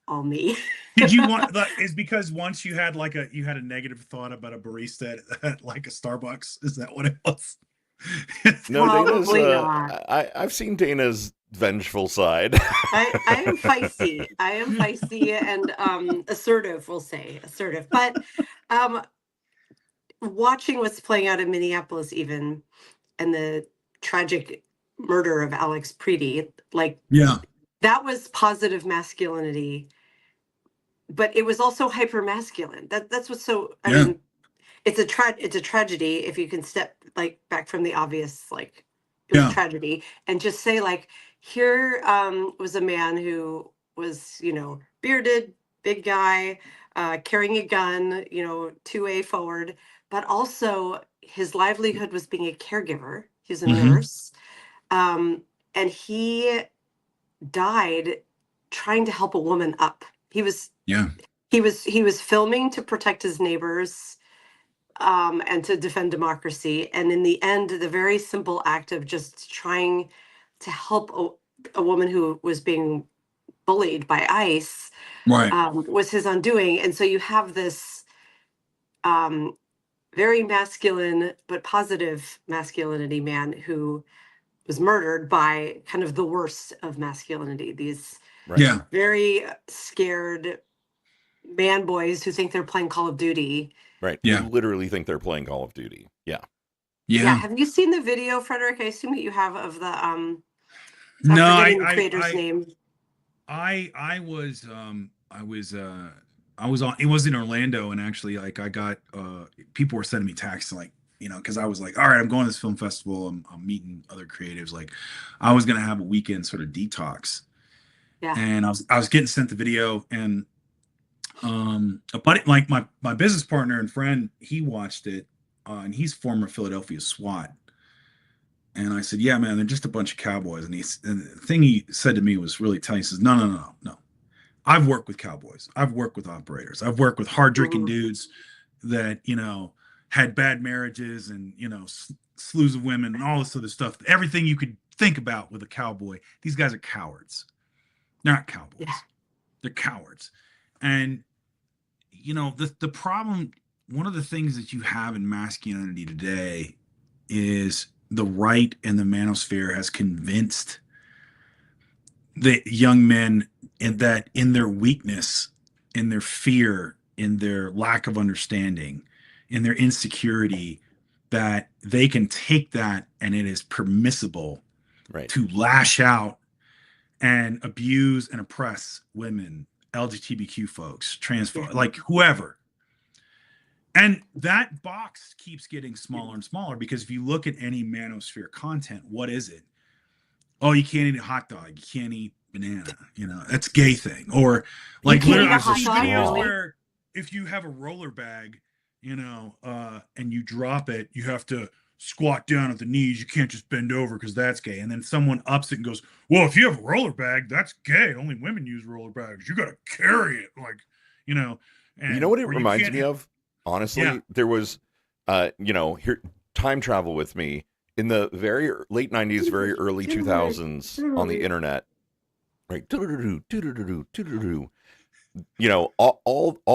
all me. Did you want that? Is because once you had a negative thought about a barista at like a Starbucks? Is that what it was? No, Dana's. Probably not. I've seen Dana's vengeful side. I am feisty. I am feisty and assertive, we'll say. Assertive. But watching what's playing out in Minneapolis, even, and the tragic murder of Alex Preety, like, Yeah. that was positive masculinity, but it was also hyper masculine. That's what's so, I Yeah. mean, it's a tragedy if you can step like back from the obvious, like, it was Yeah. a tragedy, and just say, like, here was a man who was, bearded, big guy, carrying a gun, 2A forward, but also his livelihood was being a caregiver. He's a Mhm. nurse. And he died trying to help a woman up. He was Yeah. filming to protect his neighbors and to defend democracy. And in the end, the very simple act of just trying to help a woman who was being bullied by ICE Right. was his undoing. And so you have this very masculine but positive masculinity man who was murdered by kind of the worst of masculinity. These Right. Yeah. very scared man boys who think they're playing Call of Duty. Right. Yeah. You literally think they're playing Call of Duty. Yeah. Yeah. Yeah. Have you seen the video, Frederick? I assume that you have, of the I'm No, forgetting the creator's name. I was on, it was in Orlando, and actually, like, I got people were sending me texts, like, because I was like, all right, I'm going to this film festival, I'm meeting other creatives, like, I was gonna have a weekend sort of detox. Yeah. And I was getting sent the video, and A buddy, like my business partner and friend, he watched it, and he's former Philadelphia SWAT. And I said, "Yeah, man, they're just a bunch of cowboys." And the thing he said to me was really telling. He says, "No, no, no, no. I've worked with cowboys. I've worked with operators. I've worked with hard drinking dudes that had bad marriages and slews of women and all this other stuff. Everything you could think about with a cowboy. These guys are cowards. They're not cowboys. Yeah. They're cowards." And the problem, one of the things that you have in masculinity today is the right and the manosphere has convinced the young men that in their weakness, in their fear, in their lack of understanding, in their insecurity, that they can take that and it is permissible Right. to lash out and abuse and oppress women, LGBTQ folks, trans folks, like whoever. And that box keeps getting smaller and smaller because if you look at any manosphere content, what is it? Oh, you can't eat a hot dog. You can't eat banana. That's a gay thing. Or like can't eat literally a hot see dog, videos really? where if you have a roller bag, and you drop it, you have to squat down at the knees. You can't just bend over because that's gay. And then someone ups it and goes, "Well, if you have a roller bag, that's gay. Only women use roller bags. You got to carry it." And You know what it or you reminds can't- me of? Honestly, Yeah. there was, here, time travel with me in the very late 90s, very early 2000s on the internet, right? All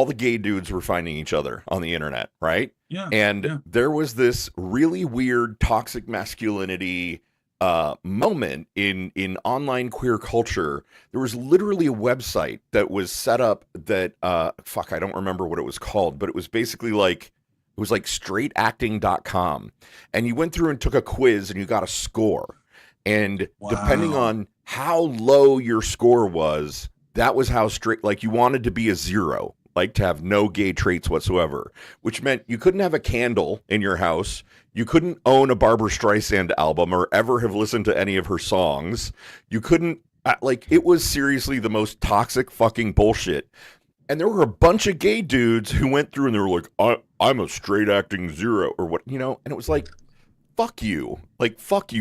the gay dudes were finding each other on the internet, right? Yeah. And yeah. there was this really weird toxic masculinity moment in online queer culture. There was literally a website that was set up that I don't remember what it was called, but it was basically like straightacting.com, and you went through and took a quiz and you got a score, and depending Wow. on how low your score was, that was how straight, like you wanted to be a 0, like to have no gay traits whatsoever, which meant you couldn't have a candle in your house. You couldn't own a Barbara Streisand album or ever have listened to any of her songs. You couldn't, it was seriously the most toxic fucking bullshit. And there were a bunch of gay dudes who went through and they were like, I'm a straight acting 0 or what, and it was like, fuck you,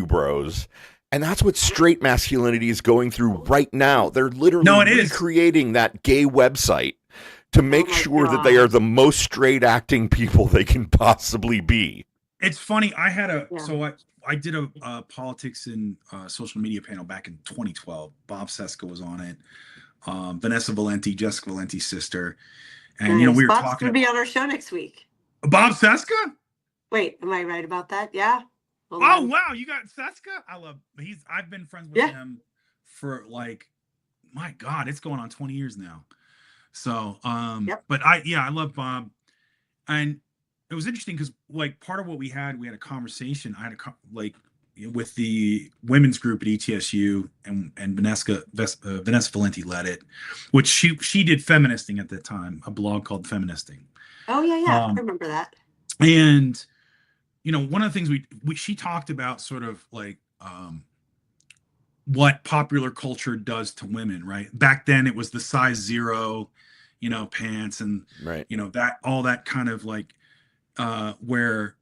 bros. And that's what straight masculinity is going through right now. They're literally No, it is. recreating that gay website to make my sure that they God. are the most straight acting people they can possibly be. It's funny. I had Yeah. so I did a politics and social media panel back in 2012. Bob Seska was on it. Vanessa Valenti, Jessica Valenti's sister, and we were Bob's talking. gonna be on our show next week. Bob Seska. Wait, am I right about that? Yeah. Hold Oh on. wow, you got Seska. I've been friends with Yeah. him for my God, it's going on 20 years now. So Yep. but I love Bob, and it was interesting because part of what we had a conversation. I had with the women's group at ETSU, and Vanessa Valenti led it, which she did feministing at that time, a blog called Feministing. Oh yeah, I remember that. And one of the things she talked about sort of what popular culture does to women, right? Back then it was the size 0, pants and Right. that all that kind of where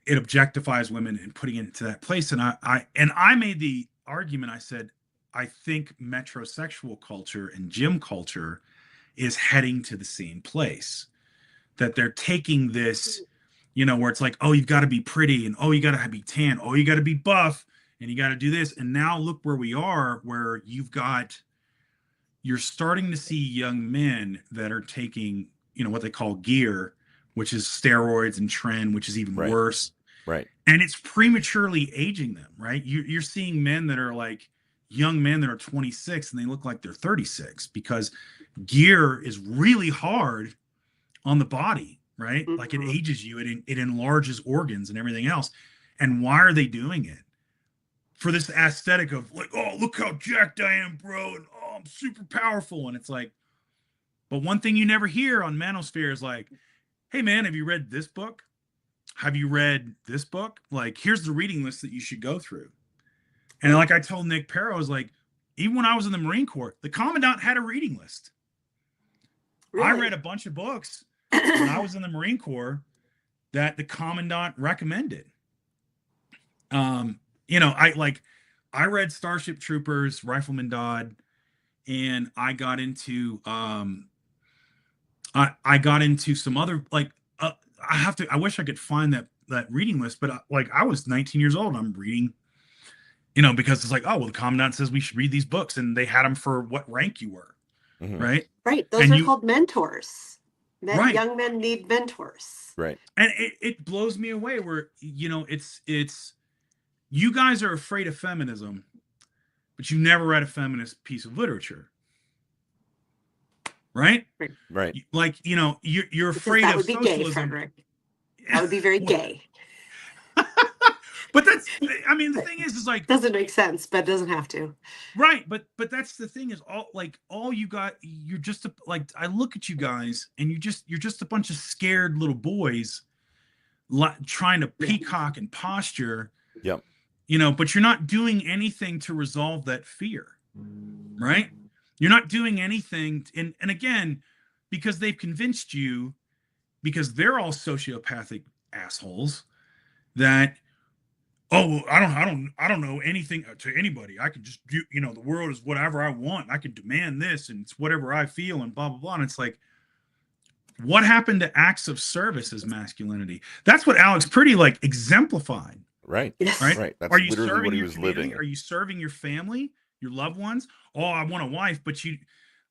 it objectifies women and putting it into that place. And I made the argument, I said, I think metrosexual culture and gym culture is heading to the same place, that they're taking this, where it's like, oh, you've got to be pretty, and oh, you got to be tan, oh, you got to be buff, and you got to do this. And now look where we are, where you're starting to see young men that are taking, what they call gear, which is steroids and trend, which is even Right. worse. Right. And it's prematurely aging them, right? You're seeing men that are young men that are 26 and they look like they're 36 because gear is really hard on the body, right? Like it Mhm. ages you, it enlarges organs and everything else. And why are they doing it? For this aesthetic of oh, look how jacked I am, bro, and oh, I'm super powerful. And it's but one thing you never hear on Manosphere is hey man, have you read this book? Have you read this book? Here's the reading list that you should go through. And I told Nick Perro, I was even when I was in the Marine Corps, the commandant had a reading list. I Really? read a bunch of books when I was in the Marine Corps that the commandant recommended. You know, I read Starship Troopers, Rifleman Dodd, and I got into I got into some other like I wish I could find that reading list, but like I was 19 years old and I'm reading, you know, because it's like, oh well, the commandant says we should read these books, and they had them for what rank you were, Mhm. right? Right. Those And are you called mentors. right. Young men need mentors. Right. And it blows me away where, you know, it's you guys are afraid of feminism, but you never read a feminist piece of literature, right? Right. Like, you know, you're Because afraid that of would be gay, socialism. Frederick. That would be very Well, gay. but that's, I mean, the thing is like, Doesn't make sense, but it doesn't have to. right, but that's the thing is all you got, you're just like, I look at you guys and you're just a bunch of scared little boys trying to Yeah. peacock and posture, Yep. you know, but you're not doing anything to resolve that fear, right? You're not doing anything. And again, because they've convinced you, because they're all sociopathic assholes, that, oh, well, I don't know anything to anybody. I can just do, you know, the world is whatever I want. I can demand this and it's whatever I feel and blah, blah, blah. And it's like, what happened to acts of service as masculinity? That's what Alex Pretty like exemplified, Right. Yes. right? Right. That's Are you literally serving what he your was community? living. Are you serving your family, your loved ones? Oh, I want a wife, but you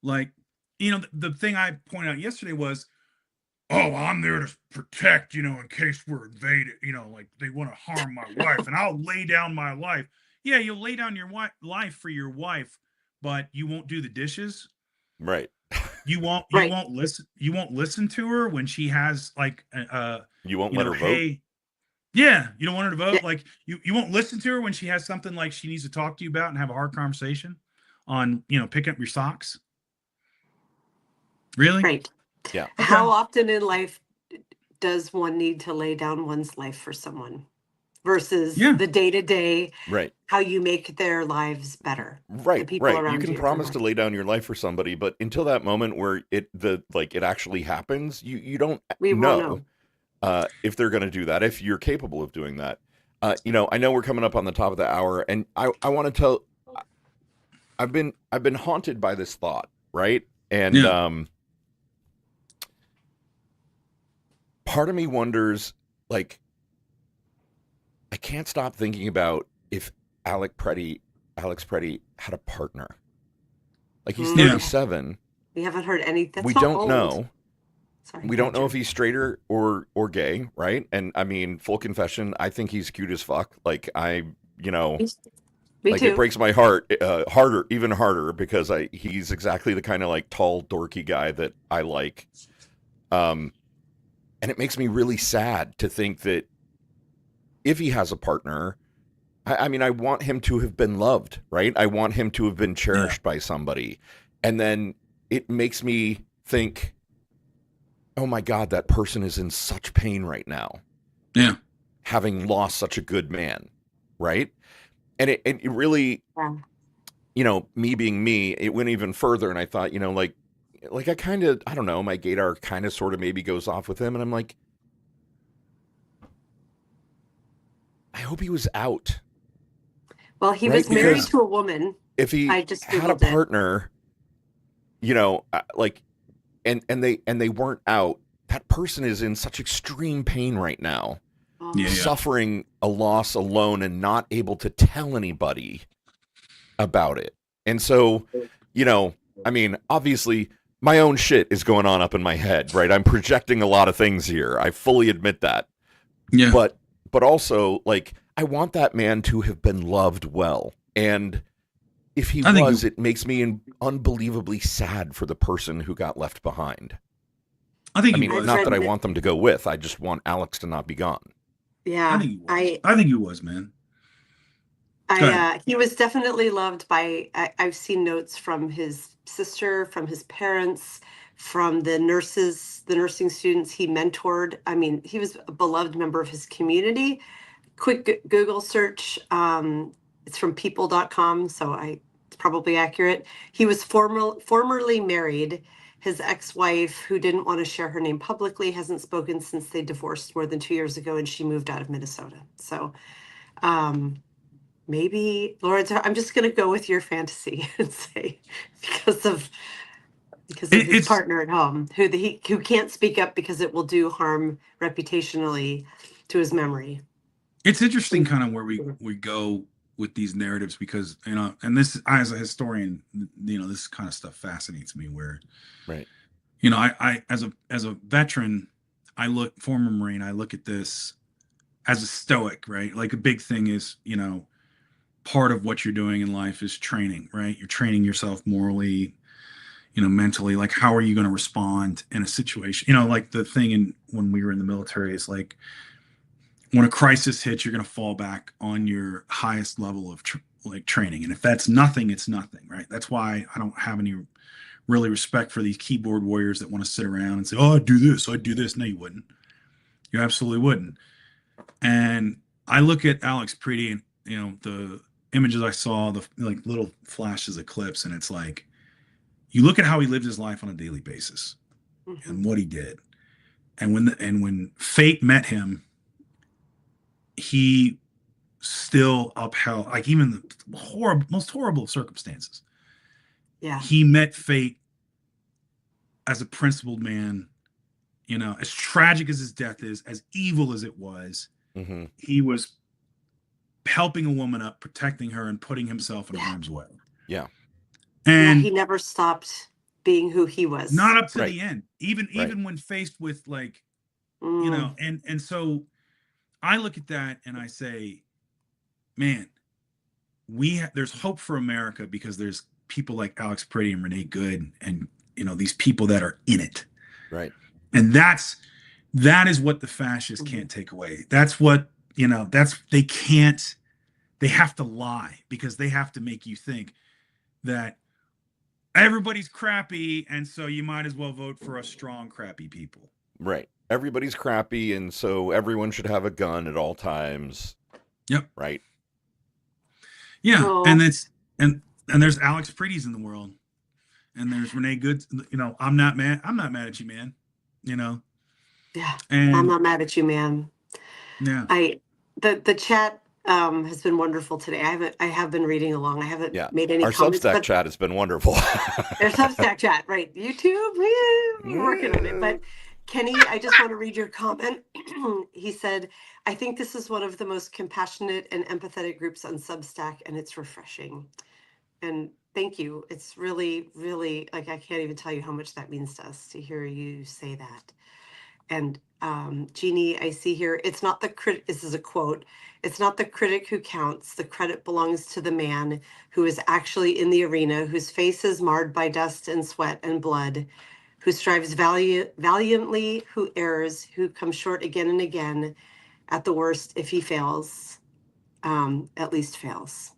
like, you know, the thing I pointed out yesterday was, oh, I'm there to protect, you know, in case we're invaded, you know, like they want to harm my wife and I'll lay down my life. Yeah, you'll lay down your life for your wife, but you won't do the dishes. Right. You won't Right. listen to her when she has like You won't you let know, her vote. hey, yeah, you don't want her to vote. Yeah. Like you won't listen to her when she has something like she needs to talk to you about and have a hard conversation on, you know, pick up your socks. Really? Right. Yeah. How often in life does one need to lay down one's life for someone versus Yeah. the day-to-day, Right. how you make their lives better? Right. people Right. You around can you, promise correct. to lay down your life for somebody, but until that moment where it actually happens, you don't We won't know. if they're going to do that, if you're capable of doing that. You know, I know we're coming up on the top of the hour, and I want to tell. I've been haunted by this thought, right? And Yeah. Part of me wonders, like, I can't stop thinking about if Alex Preddy had a partner. Like, he's Yeah. 37. We haven't heard any. That's We not don't old. know. Sorry, We don't know Roger. if he's straight or gay, right? And I mean, full confession, I think he's cute as fuck. Like, you know, Me like too. it breaks my heart even harder because he's exactly the kind of like tall dorky guy that I like. And it makes me really sad to think that if he has a partner, I mean, I want him to have been loved, right? I want him to have been cherished by somebody. And then it makes me think, oh my God, that person is in such pain right now. Yeah. Having lost such a good man, right? And it really, Yeah. you know, me being me, it went even further. And I thought, you know, like I kind of, I don't know, my gaydar kind of sort of maybe goes off with him. And I'm like, I hope he was out. Well, he Right, was married because- to a woman. If he I just had a Googled it. partner, you know, like, and they weren't out, that person is in such extreme pain right now, Oh, Yeah. suffering a loss alone and not able to tell anybody about it. And so, you know, I mean, obviously my own shit is going on up in my head, right? I'm projecting a lot of things here. I fully admit that. Yeah. But also, like, I want that man to have been loved well. And if he I think was, it makes me unbelievably sad for the person who got left behind. I think I he mean, was. not that I read want them to go with. I just want Alex to not be gone. Yeah. I think he was. I think he was, man. Go ahead. He was definitely loved by. I've seen notes from his sister, from his parents, from the nurses, the nursing students he mentored. I mean, he was a beloved member of his community. Quick Google search. It's from people.com, so it's probably accurate. He was formerly married. his ex-wife, who didn't want to share her name publicly, hasn't spoken since they divorced more than 2 years ago, and she moved out of Minnesota. So maybe Lawrence, I'm just going to go with your fantasy and say because of his It's partner at home, who can't speak up because it will do harm reputationally to his memory. it's interesting kind of where we go with these narratives, because and this, as a historian, this kind of stuff fascinates me, where Right. I as a veteran, former Marine, I look at this as a stoic, right? Like, a big thing is, part of what you're doing in life is training, right? You're training yourself morally, mentally. Like, how are you going to respond in a situation? Like, the thing when we were in the military is like, when a crisis hits, you're going to fall back on your highest level of training. And if that's nothing, it's nothing, right? That's why I don't have any really respect for these keyboard warriors that want to sit around and say, oh, I'd do this. No, you wouldn't. You absolutely wouldn't. And I look at Alex Preety and, the images I saw, the little flashes of clips, and it's like, you look at how he lived his life on a daily basis and what he did. And when fate met him, he still upheld, like, even the most horrible circumstances. Yeah. He met fate as a principled man. As tragic as his death is, as evil as it was, he was helping a woman up, protecting her, and putting himself in harm's way. Yeah. And he never stopped being who he was. not up to Right. the end, even when faced with, like, Mm. and so I look at that and I say, man, there's hope for America, because there's people like Alex Preety and Renee Good, and these people that are in it. Right. And that is what the fascists can't take away. That's what, they have to lie, because they have to make you think that everybody's crappy, and so you might as well vote for a strong, crappy people. Right. Everybody's crappy, and so everyone should have a gun at all times. Yep. Right. Yeah. Oh. And there's Alex Preetys in the world, and there's Renee Good. I'm not mad at you, man. Yeah. And I'm not mad at you, man. yeah. The chat has been wonderful today. I have been reading along. I haven't made any Our comments. Substack chat has been wonderful. There's Substack chat, right? YouTube, we're working on it. But Kenny, I just want to read your comment. He said, I think this is one of the most compassionate and empathetic groups on Substack, and it's refreshing. And thank you. It's really, really, like, I can't even tell you how much that means to us to hear you say that. And Jeannie, I see here, it's not the critic, this is a quote, it's not the critic who counts. The credit belongs to the man who is actually in the arena, whose face is marred by dust and sweat and blood, who strives valiantly, who errs, who comes short again and again. At the worst, if he fails, at least fails.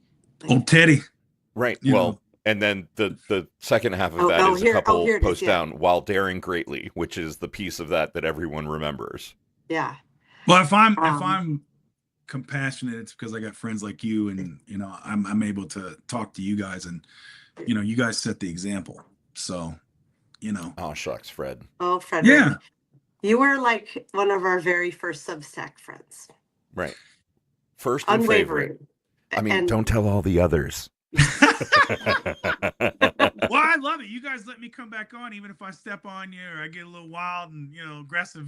Old Teddy. Right. You Well, know. and then the second half of that is a couple here it is, posts yeah. down, while daring greatly, which is the piece of that everyone remembers. Yeah. Well, if I'm compassionate, it's because I got friends like you, and I'm able to talk to you guys, and you guys set the example. So, Oh, shucks, Fred. Oh, Frederick. yeah. You were like one of our very first Substack friends. Right. First and favorite. Unwavering. I mean, And- don't tell all the others. Well, I love it. You guys let me come back on, even if I step on you or I get a little wild and aggressive.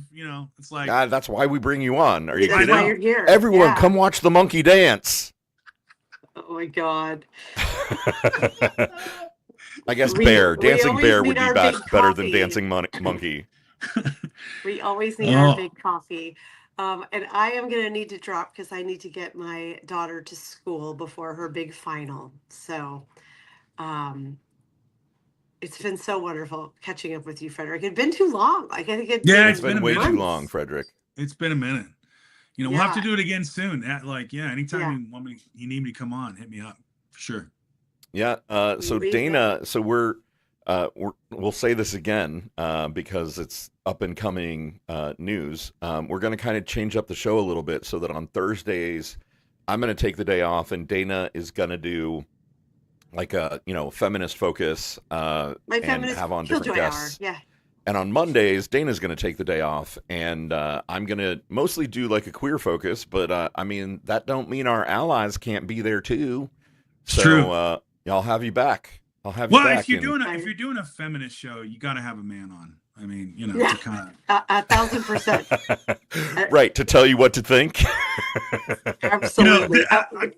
It's like, God, that's why we bring you on. Are you That's I kidding? why know. you're here. Everyone, Yeah. come watch the monkey dance. Oh my God. I guess We- bear, we dancing always bear need would be our better big than coffee. dancing monkey. We always need Oh. our big coffee. And I am going to need to drop because I need to get my daughter to school before her big final. So it's been so wonderful catching up with you, Frederick. It'd been too long. Like, I think Yeah, been It's been way too months. long, Frederick. it's been a minute. We'll have to Yeah. do it again soon. Anytime Yeah. you need me to come on, hit me up for sure. Yeah. So Read Dana, so we'll say this again because it's up and coming news. We're going to kind of change up the show a little bit so that on Thursdays, I'm going to take the day off and Dana is going to do like a feminist focus, My and feminist have on killjoy different hour. guests. Yeah. And on Mondays, Dana's going to take the day off, and I'm going to mostly do like a queer focus. But I mean, that don't mean our allies can't be there too. It's So true. I'll have you back. I'll have you Well, back. if you're and- doing if you're doing a feminist show, you got to have a man on. I mean, Yeah. to kind of 1,000%. right, to tell you what to think. Absolutely.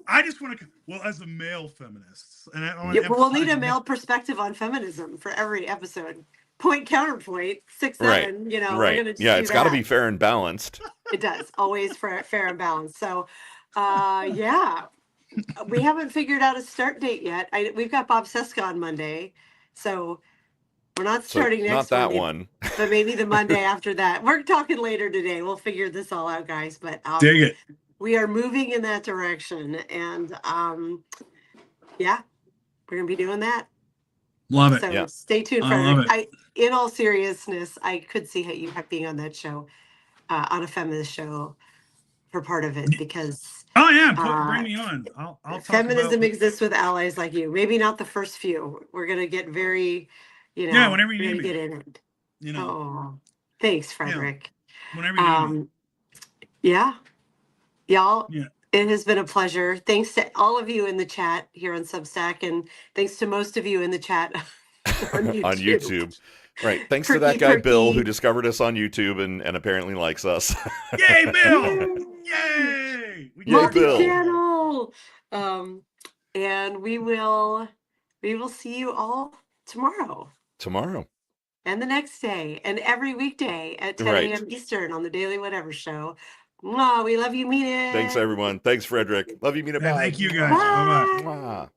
I just want to. Well, as a male feminist, and I want Yeah, we'll need a male perspective on feminism for every episode. Point counterpoint 6-7. Right. We're gonna Right. just Yeah, do it's got to that. be fair and balanced. It does always fair and balanced. So, yeah, we haven't figured out a start date yet. We've got Bob Seska on Monday, so we're not So starting next not that Monday, one. but maybe the Monday after that. We're talking later today. We'll figure this all out, guys. But dig it. we are moving in that direction, and yeah, we're gonna be doing that. Love it. So Yeah. stay tuned, I love Frederick. In all seriousness, I could see how you being on that show, on a feminist show, for part of it, because Oh yeah, bring me on. I'll talk feminism about, exists with allies like you. Maybe not the first few. We're gonna get very, Yeah, whenever you we're need gonna me. get in it. you know, Oh, thanks, Frederick. whenever you need me. Yeah, y'all. Yeah. It has been a pleasure. Thanks to all of you in the chat here on Substack, and thanks to most of you in the chat on YouTube. On YouTube. Right. Thanks to Perky, that guy Bill perky. who discovered us on YouTube and apparently likes us. Yay, Bill! Yay! We Yay, got Bill. Multi-channel. And we will see you all tomorrow Tomorrow. and the next day and every weekday at 10 Right. a.m. Eastern on the Daily Whatever Show. Mwah, we love you, mean it. Thanks everyone. Thanks Frederick. Love you, Mina. Yeah, Bye. thank you guys. Bye-bye. Bye. Mwah.